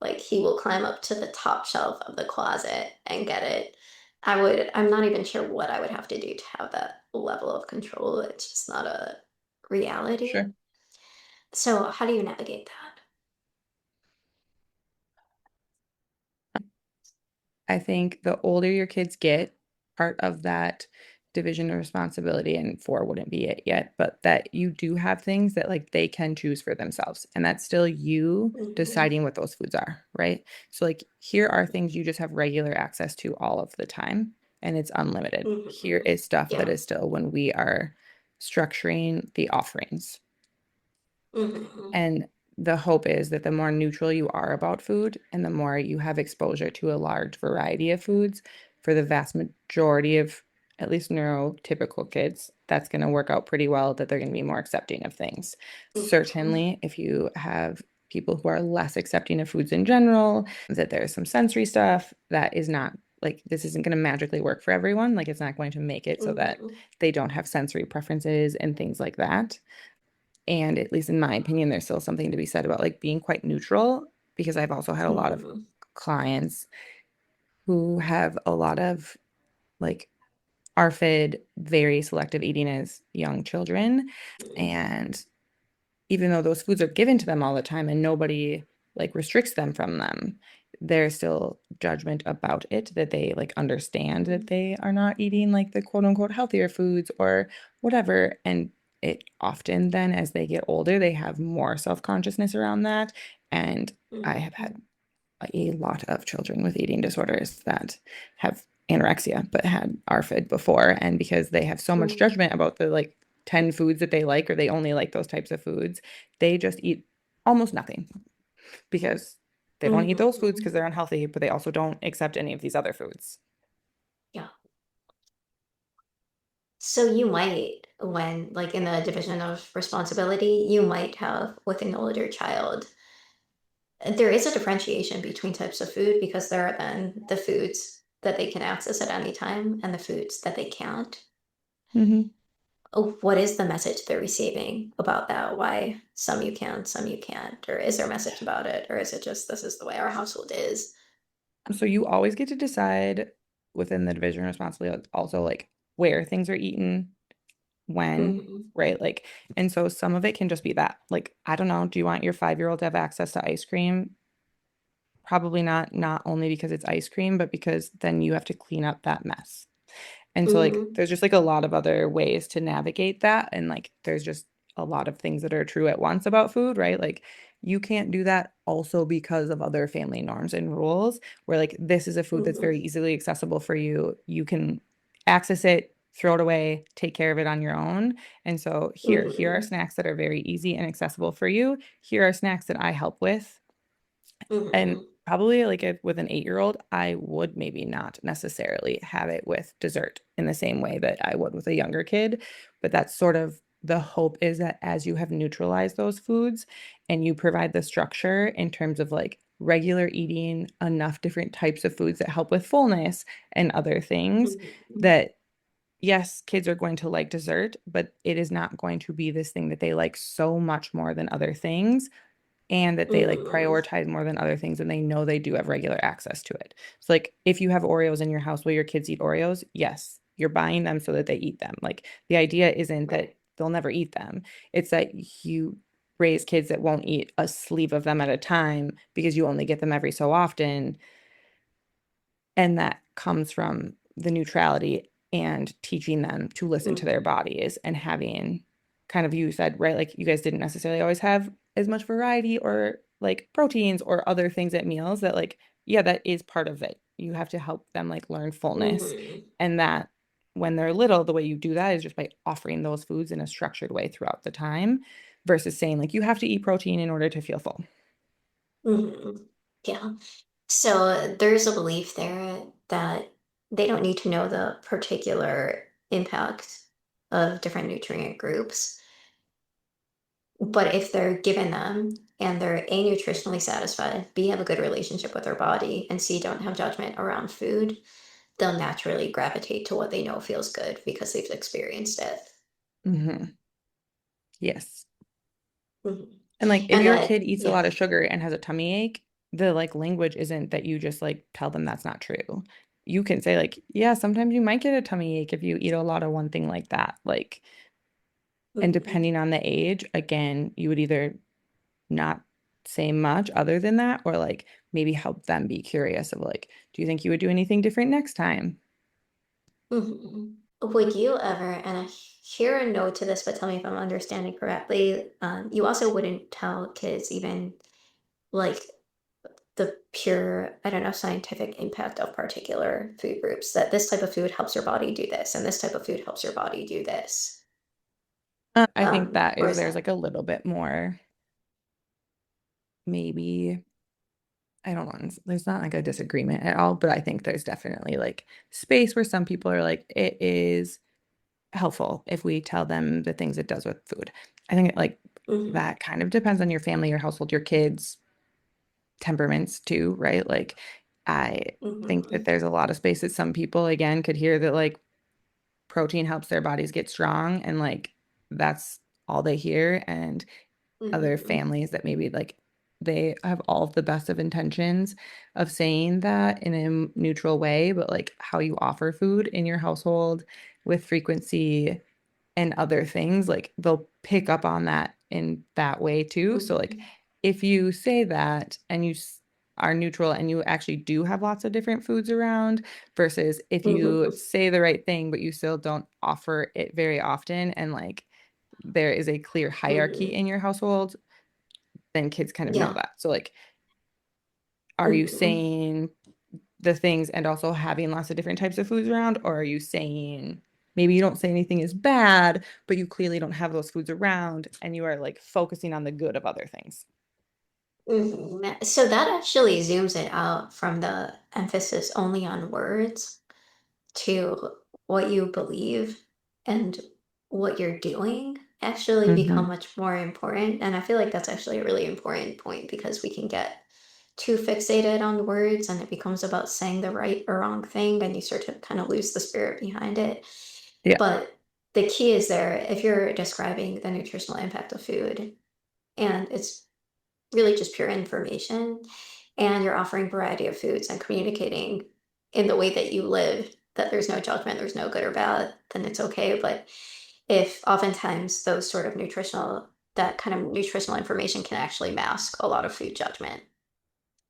Like he will climb up to the top shelf of the closet and get it. I'm not even sure what I would have to do to have that level of control. It's just not a reality. Sure. So how do you navigate that? I think the older your kids get, part of that division of responsibility, and four wouldn't be it yet, but that you do have things that like they can choose for themselves. And that's still you Mhm, deciding what those foods are, right? So, like, here are things you just have regular access to all of the time, and it's unlimited. Here mhm. is stuff that Yeah. is still when we are structuring the offerings. Mhm, And the hope is that the more neutral you are about food and the more you have exposure to a large variety of foods for the vast majority of at least neurotypical kids, that's going to work out pretty well, that they're going to be more accepting of things. mhm, Certainly, if you have people who are less accepting of foods in general, that there's some sensory stuff that is not like this isn't going to magically work for everyone. Like it's not going to make it so that mhm, they don't have sensory preferences and things like that. And at least in my opinion, there's still something to be said about like being quite neutral because I've also had a lot of mhm, clients who have a lot of like ARFID, very selective eating as young children. mhm, And even though those foods are given to them all the time and nobody like restricts them from them, there's still judgment about it that they like understand that they are not eating like the quote unquote healthier foods or whatever. And it often then as they get older, they have more self-consciousness around that. And I have mhm, had a lot of children with eating disorders that have anorexia but had ARFID before. And because they have so much mhm, judgment about the like 10 foods that they like, or they only like those types of foods, they just eat almost nothing because they don't eat those foods mhm. because they're unhealthy, but they also don't accept any of these other foods. Yeah. So you might, when like in the division of responsibility, you might have with an older child, there is a differentiation between types of food because there are then the foods that they can access at any time and the foods that they can't. Hmm. Oh, what is the message they're receiving about that? Why some you can, some you can't? Or is there a message about it? Or is it just this is the way our household is? So you always get to decide within the division of responsibility also like where things are eaten, when, Hmm. right? Like, and so some of it can just be that. Like, I don't know, do you want your 5-year-old to have access to ice cream? Probably not, not only because it's ice cream, but because then you have to clean up that mess. And so like Hmm. there's just like a lot of other ways to navigate that. And like there's just a lot of things that are true at once about food, right? Like you can't do that also because of other family norms and rules where like this is a food that's very Hmm. easily accessible for you. You can access it, throw it away, take care of it on your own. And so here are Hmm. snacks that are very easy and accessible for you. Here are snacks that I help with. And Hmm. probably like if, with an 8-year-old, I would maybe not necessarily have it with dessert in the same way that I would with a younger kid. But that's sort of the hope is that as you have neutralized those foods and you provide the structure in terms of like regular eating, enough different types of foods that help with fullness and other things, Hmm. that yes, kids are going to like dessert, but it is not going to be this thing that they like so much more than other things and that they like Hmm. prioritize more than other things and they know they do have regular access to it. So like if you have Oreos in your house, will your kids eat Oreos? Yes. You're buying them so that they eat them. Like the idea isn't that Right. they'll never eat them. It's that you raise kids that won't eat a sleeve of them at a time because you only get them every so often. And that comes from the neutrality and teaching them to listen to their Hmm. bodies and having kind of you said, right? Like you guys didn't necessarily always have as much variety or like proteins or other things at meals that like, yeah, that is part of it. You have to help them like learn fullness. Hmm. And that when they're little, the way you do that is just by offering those foods in a structured way throughout the time versus saying like you have to eat protein in order to feel full. Hmm. Yeah. So there's a belief there that they don't need to know the particular impact of different nutrient groups. But if they're given them and they're A, nutritionally satisfied, B, have a good relationship with their body, and C, don't have judgment around food, they'll naturally gravitate to what they know feels good because they've experienced it. Hmm. Yes. Mhm. And like if And your that, kid eats a yeah. lot of sugar and has a tummy ache, the like language isn't that you just like tell them that's not true. You can say like, yeah, sometimes you might get a tummy ache if you eat a lot of one thing like that. Like, and Mhm. depending on the age, again, you would either not say much other than that or like maybe help them be curious of like, do you think you would do anything different next time? Mhm. Would you ever, and I hear a no to this, but tell me if I'm understanding correctly, you also wouldn't tell kids even like the pure, I don't know, scientific impact of particular food groups, that this type of food helps your body do this, and this type of food helps your body do this. I think that Or is is there's that? like a little bit more maybe I don't know. There's not like a disagreement at all, but I think there's definitely like space where some people are like, it is helpful if we tell them the things it does with food. I think like Mhm. that kind of depends on your family, your household, your kids' temperaments too, right? Like I think that Mhm. there's a lot of space that some people again could hear that like protein helps their bodies get strong and like that's all they hear. And other Mhm. families that maybe like they have all of the best of intentions of saying that in a neutral way, but like how you offer food in your household with frequency and other things, like they'll pick up on that in that way too. So like Mhm. if you say that and are neutral and you actually do have lots of different foods around versus if you Mhm. say the right thing but you still don't offer it very often and like there is a clear hierarchy Mhm. in your household, then kids kind of know Yeah. that. So like, are you Mhm. saying the things and also having lots of different types of foods around, or are you saying maybe you don't say anything is bad, but you clearly don't have those foods around and you are like focusing on the good of other things? Mhm. So that actually zooms it out from the emphasis only on words to what you believe and what you're doing actually become Hmm. much more important. And I feel like that's actually a really important point because we can get too fixated on words and it becomes about saying the right or wrong thing and you start to kind of lose the spirit behind it. Yeah. But the key is there if you're describing the nutritional impact of food and it's really just pure information and you're offering variety of foods and communicating in the way that you live that there's no judgment, there's no good or bad, then it's okay. But if oftentimes those sort of nutritional that kind of nutritional information can actually mask a lot of food judgment.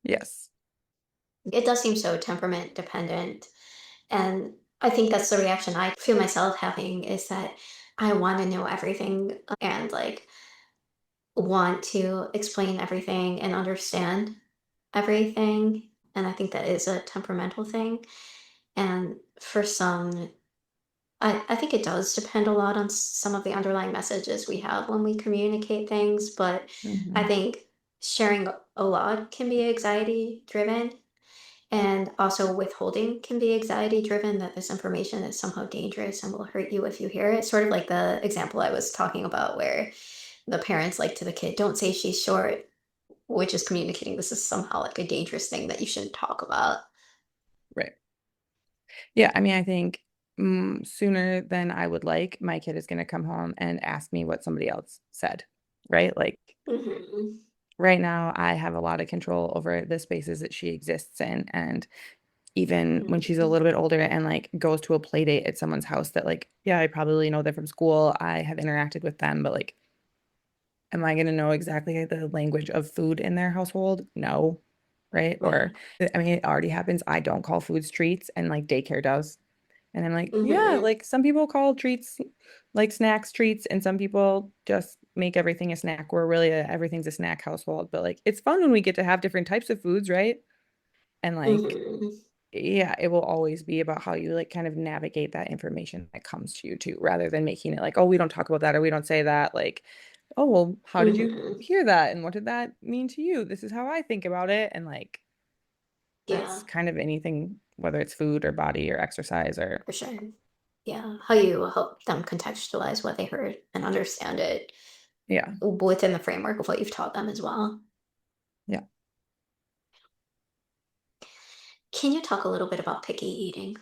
Yes. It does seem so temperament dependent. And I think that's the reaction I feel myself having is that I want to know everything and like want to explain everything and understand everything. And I think that is a temperamental thing. And for some, I think it does depend a lot on some of the underlying messages we have when we communicate things. But I Hmm. think sharing a lot can be anxiety driven. And also withholding can be anxiety driven, that this information is somehow dangerous and will hurt you if you hear it. Sort of like the example I was talking about where the parents like to the kid, don't say she's short, which is communicating this is somehow like a dangerous thing that you shouldn't talk about. Right. Yeah. I mean, I think sooner than I would like, my kid is going to come home and ask me what somebody else said. Right. Like, Mhm. right now, I have a lot of control over the spaces that she exists in. And even when she's a Mhm. little bit older and like goes to a play date at someone's house that like, yeah, I probably know them from school. I have interacted with them, but like, am I going to know exactly the language of food in their household? No. Right. Or, Right. I mean, it already happens. I don't call foods treats and like daycare does. And I'm like, yeah, Mm-hmm. like some people call treats like snacks treats, and some people just make everything a snack. We're really everything's a snack household, but like it's fun when we get to have different types of foods, right? And like, Mm-hmm. yeah, it will always be about how you like kind of navigate that information that comes to you too, rather than making it like, oh, we don't talk about that or we don't say that. Like, oh, well, how did you Mm-hmm. hear that? And what did that mean to you? This is how I think about it. And like, that's Yeah, kind of anything, whether it's food or body or exercise or, for sure. Yeah, how you help them contextualize what they heard and understand it yeah, within the framework of what you've taught them as well. yeah, Can you talk a little bit about picky eating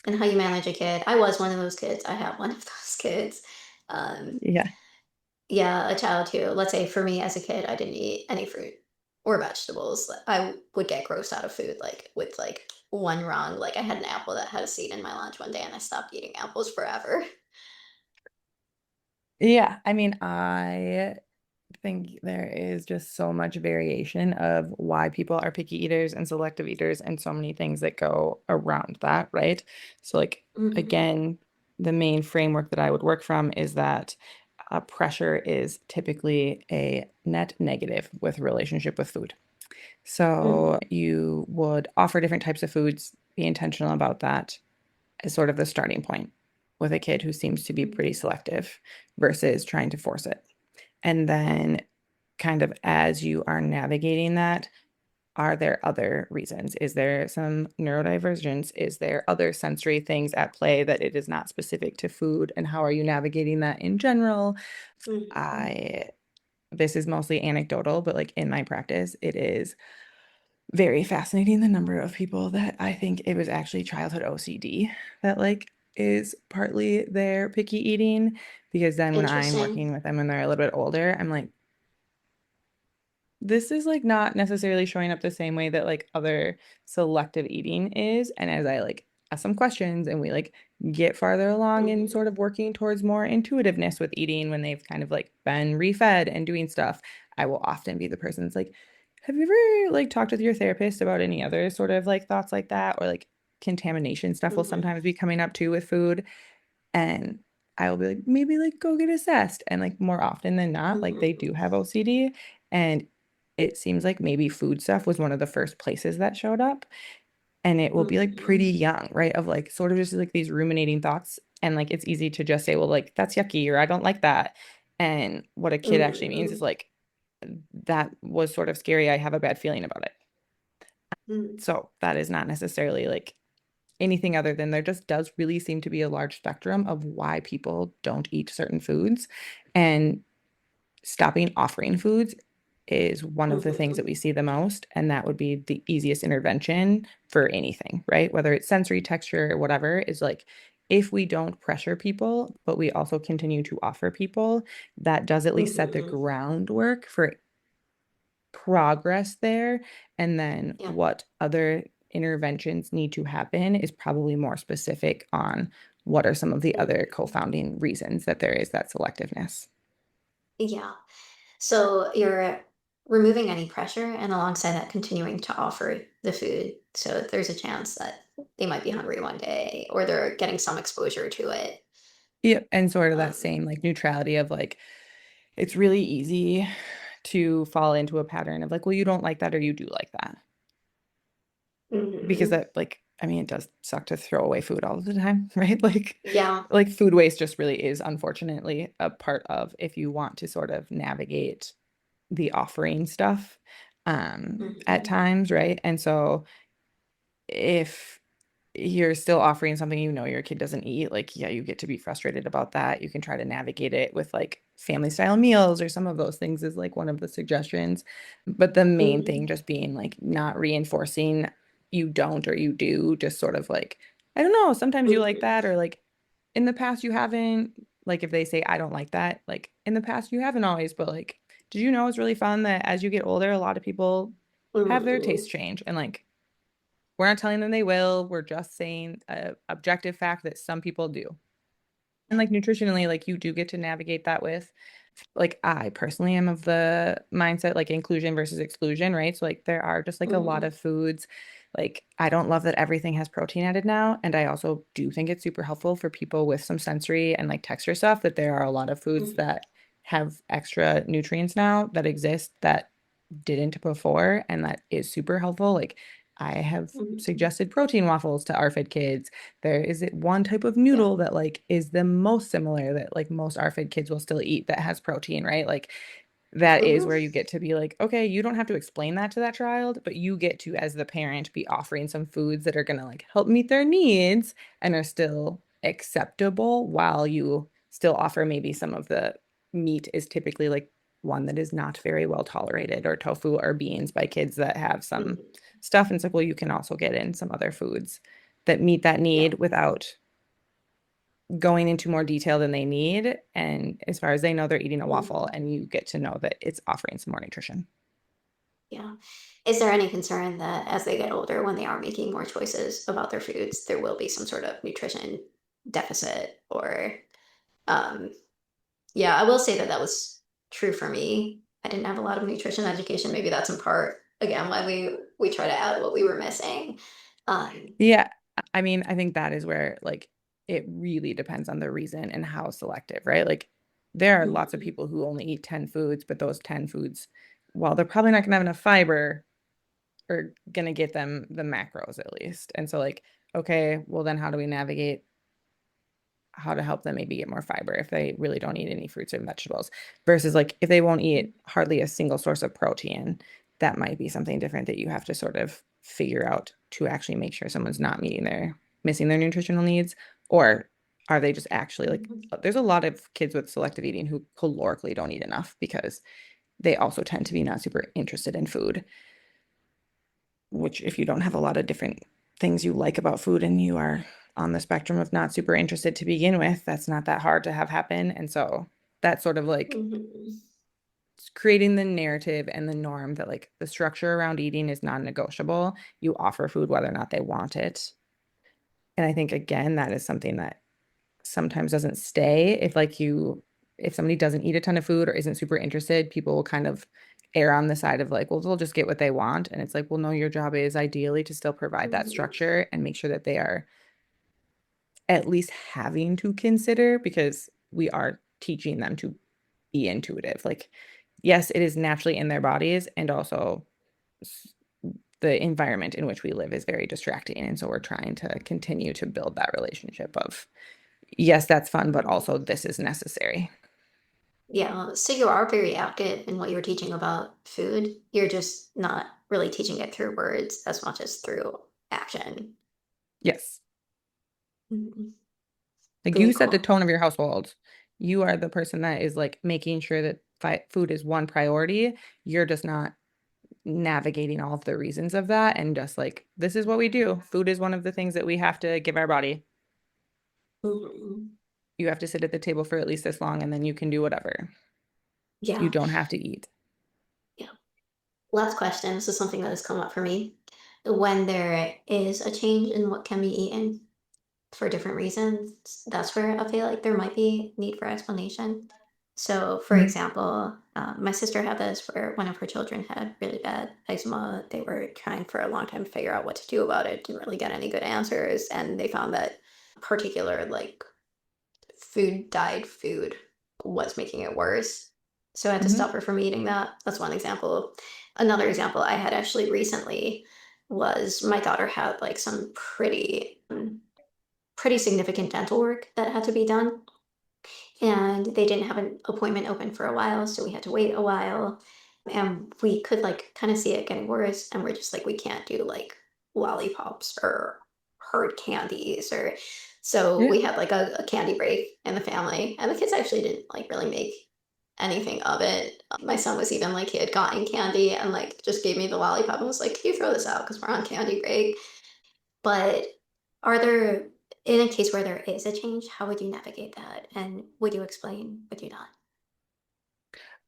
and how you manage a kid? I was one of those kids. I have one of those kids. Um, yeah. yeah, a child who, let's say for me as a kid, I didn't eat any fruit or vegetables. I would get grossed out of food, like with like one wrong. Like I had an apple that had a seed in my lunch one day, and I stopped eating apples forever. Yeah. I mean, I think there is just so much variation of why people are picky eaters and selective eaters and so many things that go around that, right? So like Hmm. again, the main framework that I would work from is that pressure is typically a net negative with relationship with food. So Hmm. you would offer different types of foods, be intentional about that as sort of the starting point with a kid who seems to be pretty selective versus trying to force it. And then kind of as you are navigating that, are there other reasons? Is there some neurodivergence? Is there other sensory things at play that it is not specific to food? And how are you navigating that in general? Hmm. I This is mostly anecdotal, but like in my practice, it is very fascinating the number of people that I think it was actually childhood OCD that like is partly their picky eating. Because then when I'm Interesting. working with them when they're a little bit older, I'm like, this is like not necessarily showing up the same way that like other selective eating is. And as I like ask some questions and we like get farther along in Hmm. sort of working towards more intuitiveness with eating when they've kind of like been refed and doing stuff, I will often be the person that's like, have you ever like talked with your therapist about any other sort of like thoughts like that? Or like contamination stuff will Hmm. sometimes be coming up too with food. And I will be like, maybe like go get assessed. And like more often than not, like they Hmm. do have OCD. And it seems like maybe food stuff was one of the first places that showed up. And it will be like pretty Hmm. young, right? Of like sort of just like these ruminating thoughts. And like it's easy to just say, well, like that's yucky or I don't like that. And what a kid actually means is Hmm. like, that was sort of scary. I have a bad feeling about it. Hmm. So that is not necessarily like anything other than there just does really seem to be a large spectrum of why people don't eat certain foods. And stopping offering foods is one of the things that Hmm. we see the most. And that would be the easiest intervention for anything, right? Whether it's sensory, texture, or whatever, is like if we don't pressure people, but we also continue to offer people, that does at least set the Hmm. groundwork for progress there. And then Yeah. what other interventions need to happen is probably more specific on what are some of the other Hmm. co-founding reasons that there is that selectiveness. Yeah. So you're removing any pressure and alongside that continuing to offer the food. So there's a chance that they might be hungry one day or they're getting some exposure to it. Yep. And sort of that Um, same like neutrality of like, it's really easy to fall into a pattern of like, well, you don't like that or you do like that. Because mhm. that like, I mean, it does suck to throw away food all the time, right? Yeah. Like food waste just really is unfortunately a part of if you want to sort of navigate the offering stuff at Mhm. times, right? And so if you're still offering something you know your kid doesn't eat, like, yeah, you get to be frustrated about that. You can try to navigate it with like family style meals or some of those things is like one of the suggestions. But the main thing Mhm. just being like not reinforcing you don't or you do, just sort of like, I don't know, sometimes you like Mhm. that, or like in the past you haven't, like if they say, I don't like that, like in the past you haven't always, but like, did you know it's really fun that as you get older, a lot of people have their tastes Mhm. change and like, we're not telling them they will. We're just saying a objective fact that some people do. And like nutritionally, like you do get to navigate that with, like I personally am of the mindset like inclusion versus exclusion, right? So like there are just like a lot Mhm. of foods Like, I don't love that everything has protein added now. And I also do think it's super helpful for people with some sensory and like texture stuff that there are a lot of foods Mhm. that have extra nutrients now that exist that didn't before. And that is super helpful. Like, I have Mhm. suggested protein waffles to RFID kids. There is one type of Yeah. noodle that like is the most similar that like most RFID kids will still eat that has protein, right? Like that is Mhm. where you get to be like, okay, you don't have to explain that to that child, but you get to, as the parent, be offering some foods that are going to like help meet their needs and are still acceptable while you still offer maybe some of the meat is typically like one that is not very well tolerated, or tofu or beans by kids that have some Mhm. stuff. And it's like, well, you can also get in some other foods that meet that Yeah. need without going into more detail than they need. And as far as they know, they're eating a waffle, Mhm. and you get to know that it's offering some more nutrition. Yeah. Is there any concern that as they get older, when they are making more choices about their foods, there will be some sort of nutrition deficit or, um, yeah, I will say that that was true for me. I didn't have a lot of nutrition education. Maybe that's in part, again, why we try to add what we were missing. Um, Yeah. I mean, I think that is where like it really depends on the reason and how selective, right? Like there are lots of mhm. people who only eat 10 foods, but those 10 foods, while they're probably not going to have enough fiber, are going to get them the macros at least. And so like, okay, well then how do we navigate how to help them maybe get more fiber if they really don't eat any fruits and vegetables versus like if they won't eat hardly a single source of protein, that might be something different that you have to sort of figure out to actually make sure someone's not missing their nutritional needs, or are they just actually like Mhm. there's a lot of kids with selective eating who calorically don't eat enough because they also tend to be not super interested in food, which if you don't have a lot of different things you like about food and you are on the spectrum of not super interested to begin with, that's not that hard to have happen. And so that's sort of like Mhm. creating the narrative and the norm that like the structure around eating is non-negotiable. You offer food whether or not they want it. And I think again, that is something that sometimes doesn't stay. If somebody doesn't eat a ton of food or isn't super interested, people will kind of err on the side of like, well, they'll just get what they want. And it's like, well, no, your job is ideally to still provide that Mhm. structure and make sure that they are at least having to consider, because we are teaching them to be intuitive. Like, yes, it is naturally in their bodies, and also the environment in which we live is very distracting. And so we're trying to continue to build that relationship of, yes, that's fun, but Mhm. also this is necessary. Yeah, so you are very active in what you're teaching about food. You're just not really teaching it through words as much as through action. Yes. Mhm. Like Very you set the cool. tone of your household. You are the person that is like making sure that food is one priority. You're just not navigating all of the reasons of that and just like, this is what we do. Food is one of the things that we have to give our body. Mhm. You have to sit at the table for at least this long and then you can do whatever. You Yeah, don't have to eat. yeah. Last question. This is something that has come up for me. When there is a change in what can be eaten for different reasons, that's where I feel like there might be need for explanation. So, for Mhm. example, my sister had this where one of her children had really bad eczema. They were trying for a long time to figure out what to do about it, didn't really get any good answers, and they found that particular like food dyed food was making it worse. So I had to Mhm. stop her from eating that. That's one example. Another example I had actually recently was my daughter had like some pretty significant dental work that had to be done. And they didn't have an appointment open for a while, so we had to wait a while. And we could like kind of see it getting worse. And we're just like, we can't do like lollipops or hard candies or so Yeah. we had like a candy break in the family. And the kids actually didn't like really make anything of it. My son was even like he had gotten candy and like just gave me the lollipop and was like, can you throw this out? Because we're on candy break. But are there, in a case where there is a change, how would you navigate that? And would you explain, would you not?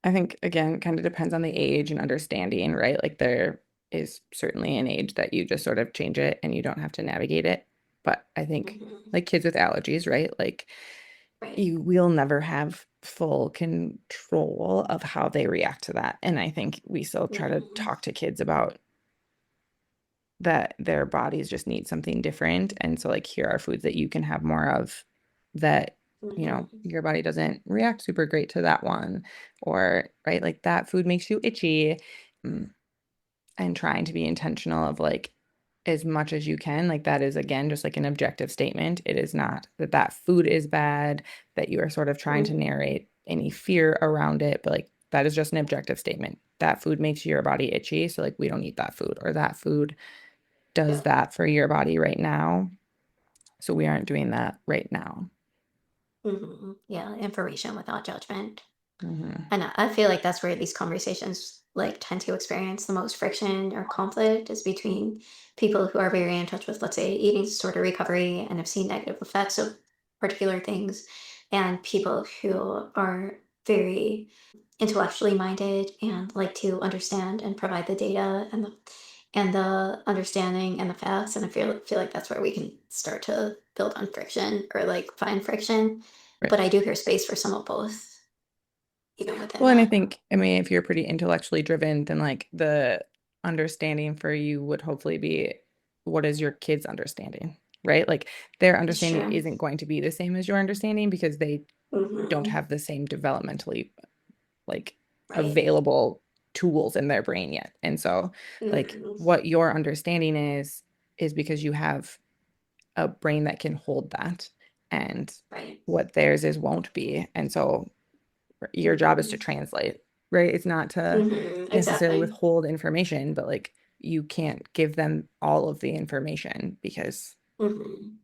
I think again, kind of depends on the age and understanding, right? Like there is certainly an age that you just sort of change it and you don't have to navigate it. But I think Mhm. like kids with allergies, right? Like Right. you will never have full control of how they react to that. And I think we still try to Mhm. talk to kids about that their bodies just need something different. And so like here are foods that you can have more of that, you know, Mm-hmm. your body doesn't react super great to that one, or right, like that food makes you itchy. Mm, and trying to be intentional of like as much as you can, like that is again just like an objective statement. It is not that that food is bad, that you are sort of trying to Mm-hmm. narrate any fear around it, but like that is just an objective statement. That food makes your body itchy, so like we don't eat that food, or that food does Yeah. that for your body right now, so we aren't doing that right now. Mm-hmm. Yeah. Information without judgment. Hmm. And I feel like that's where these conversations like tend to experience the most friction or conflict is between people who are very in touch with, let's say, eating disorder recovery and have seen negative effects of particular things, and people who are very intellectually minded and like to understand and provide the data and the understanding and the facts. And I feel like that's where we can start to build on friction or like find friction. Right. But I do hear space for some of both, even within Well, and I that. think, I mean, if you're pretty intellectually driven, then like the understanding for you would hopefully be what is your kid's understanding, right? Like their It's understanding true. isn't going to be the same as your understanding because they don't Mhm. have the same developmentally like Right. available tools in their brain yet. And so like Mhm. what your understanding is because you have a brain that can hold that, and Right. what theirs is won't be. And so your job is to Mhm. translate, right? It's not to Mhm. necessarily Exactly. withhold information, but like you can't give them all of the information because Mhm.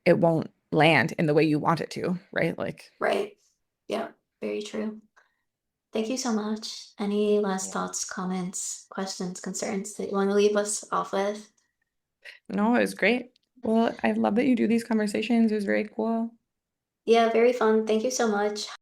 it won't land in the way you want it to, right? Like, Right. Yeah. Very true. Thank you so much. Any last yeah. thoughts, comments, questions, concerns that you want to leave us off with? No, it was great. Well, I love that you do these conversations. It was very cool. Yeah, very fun. Thank you so much.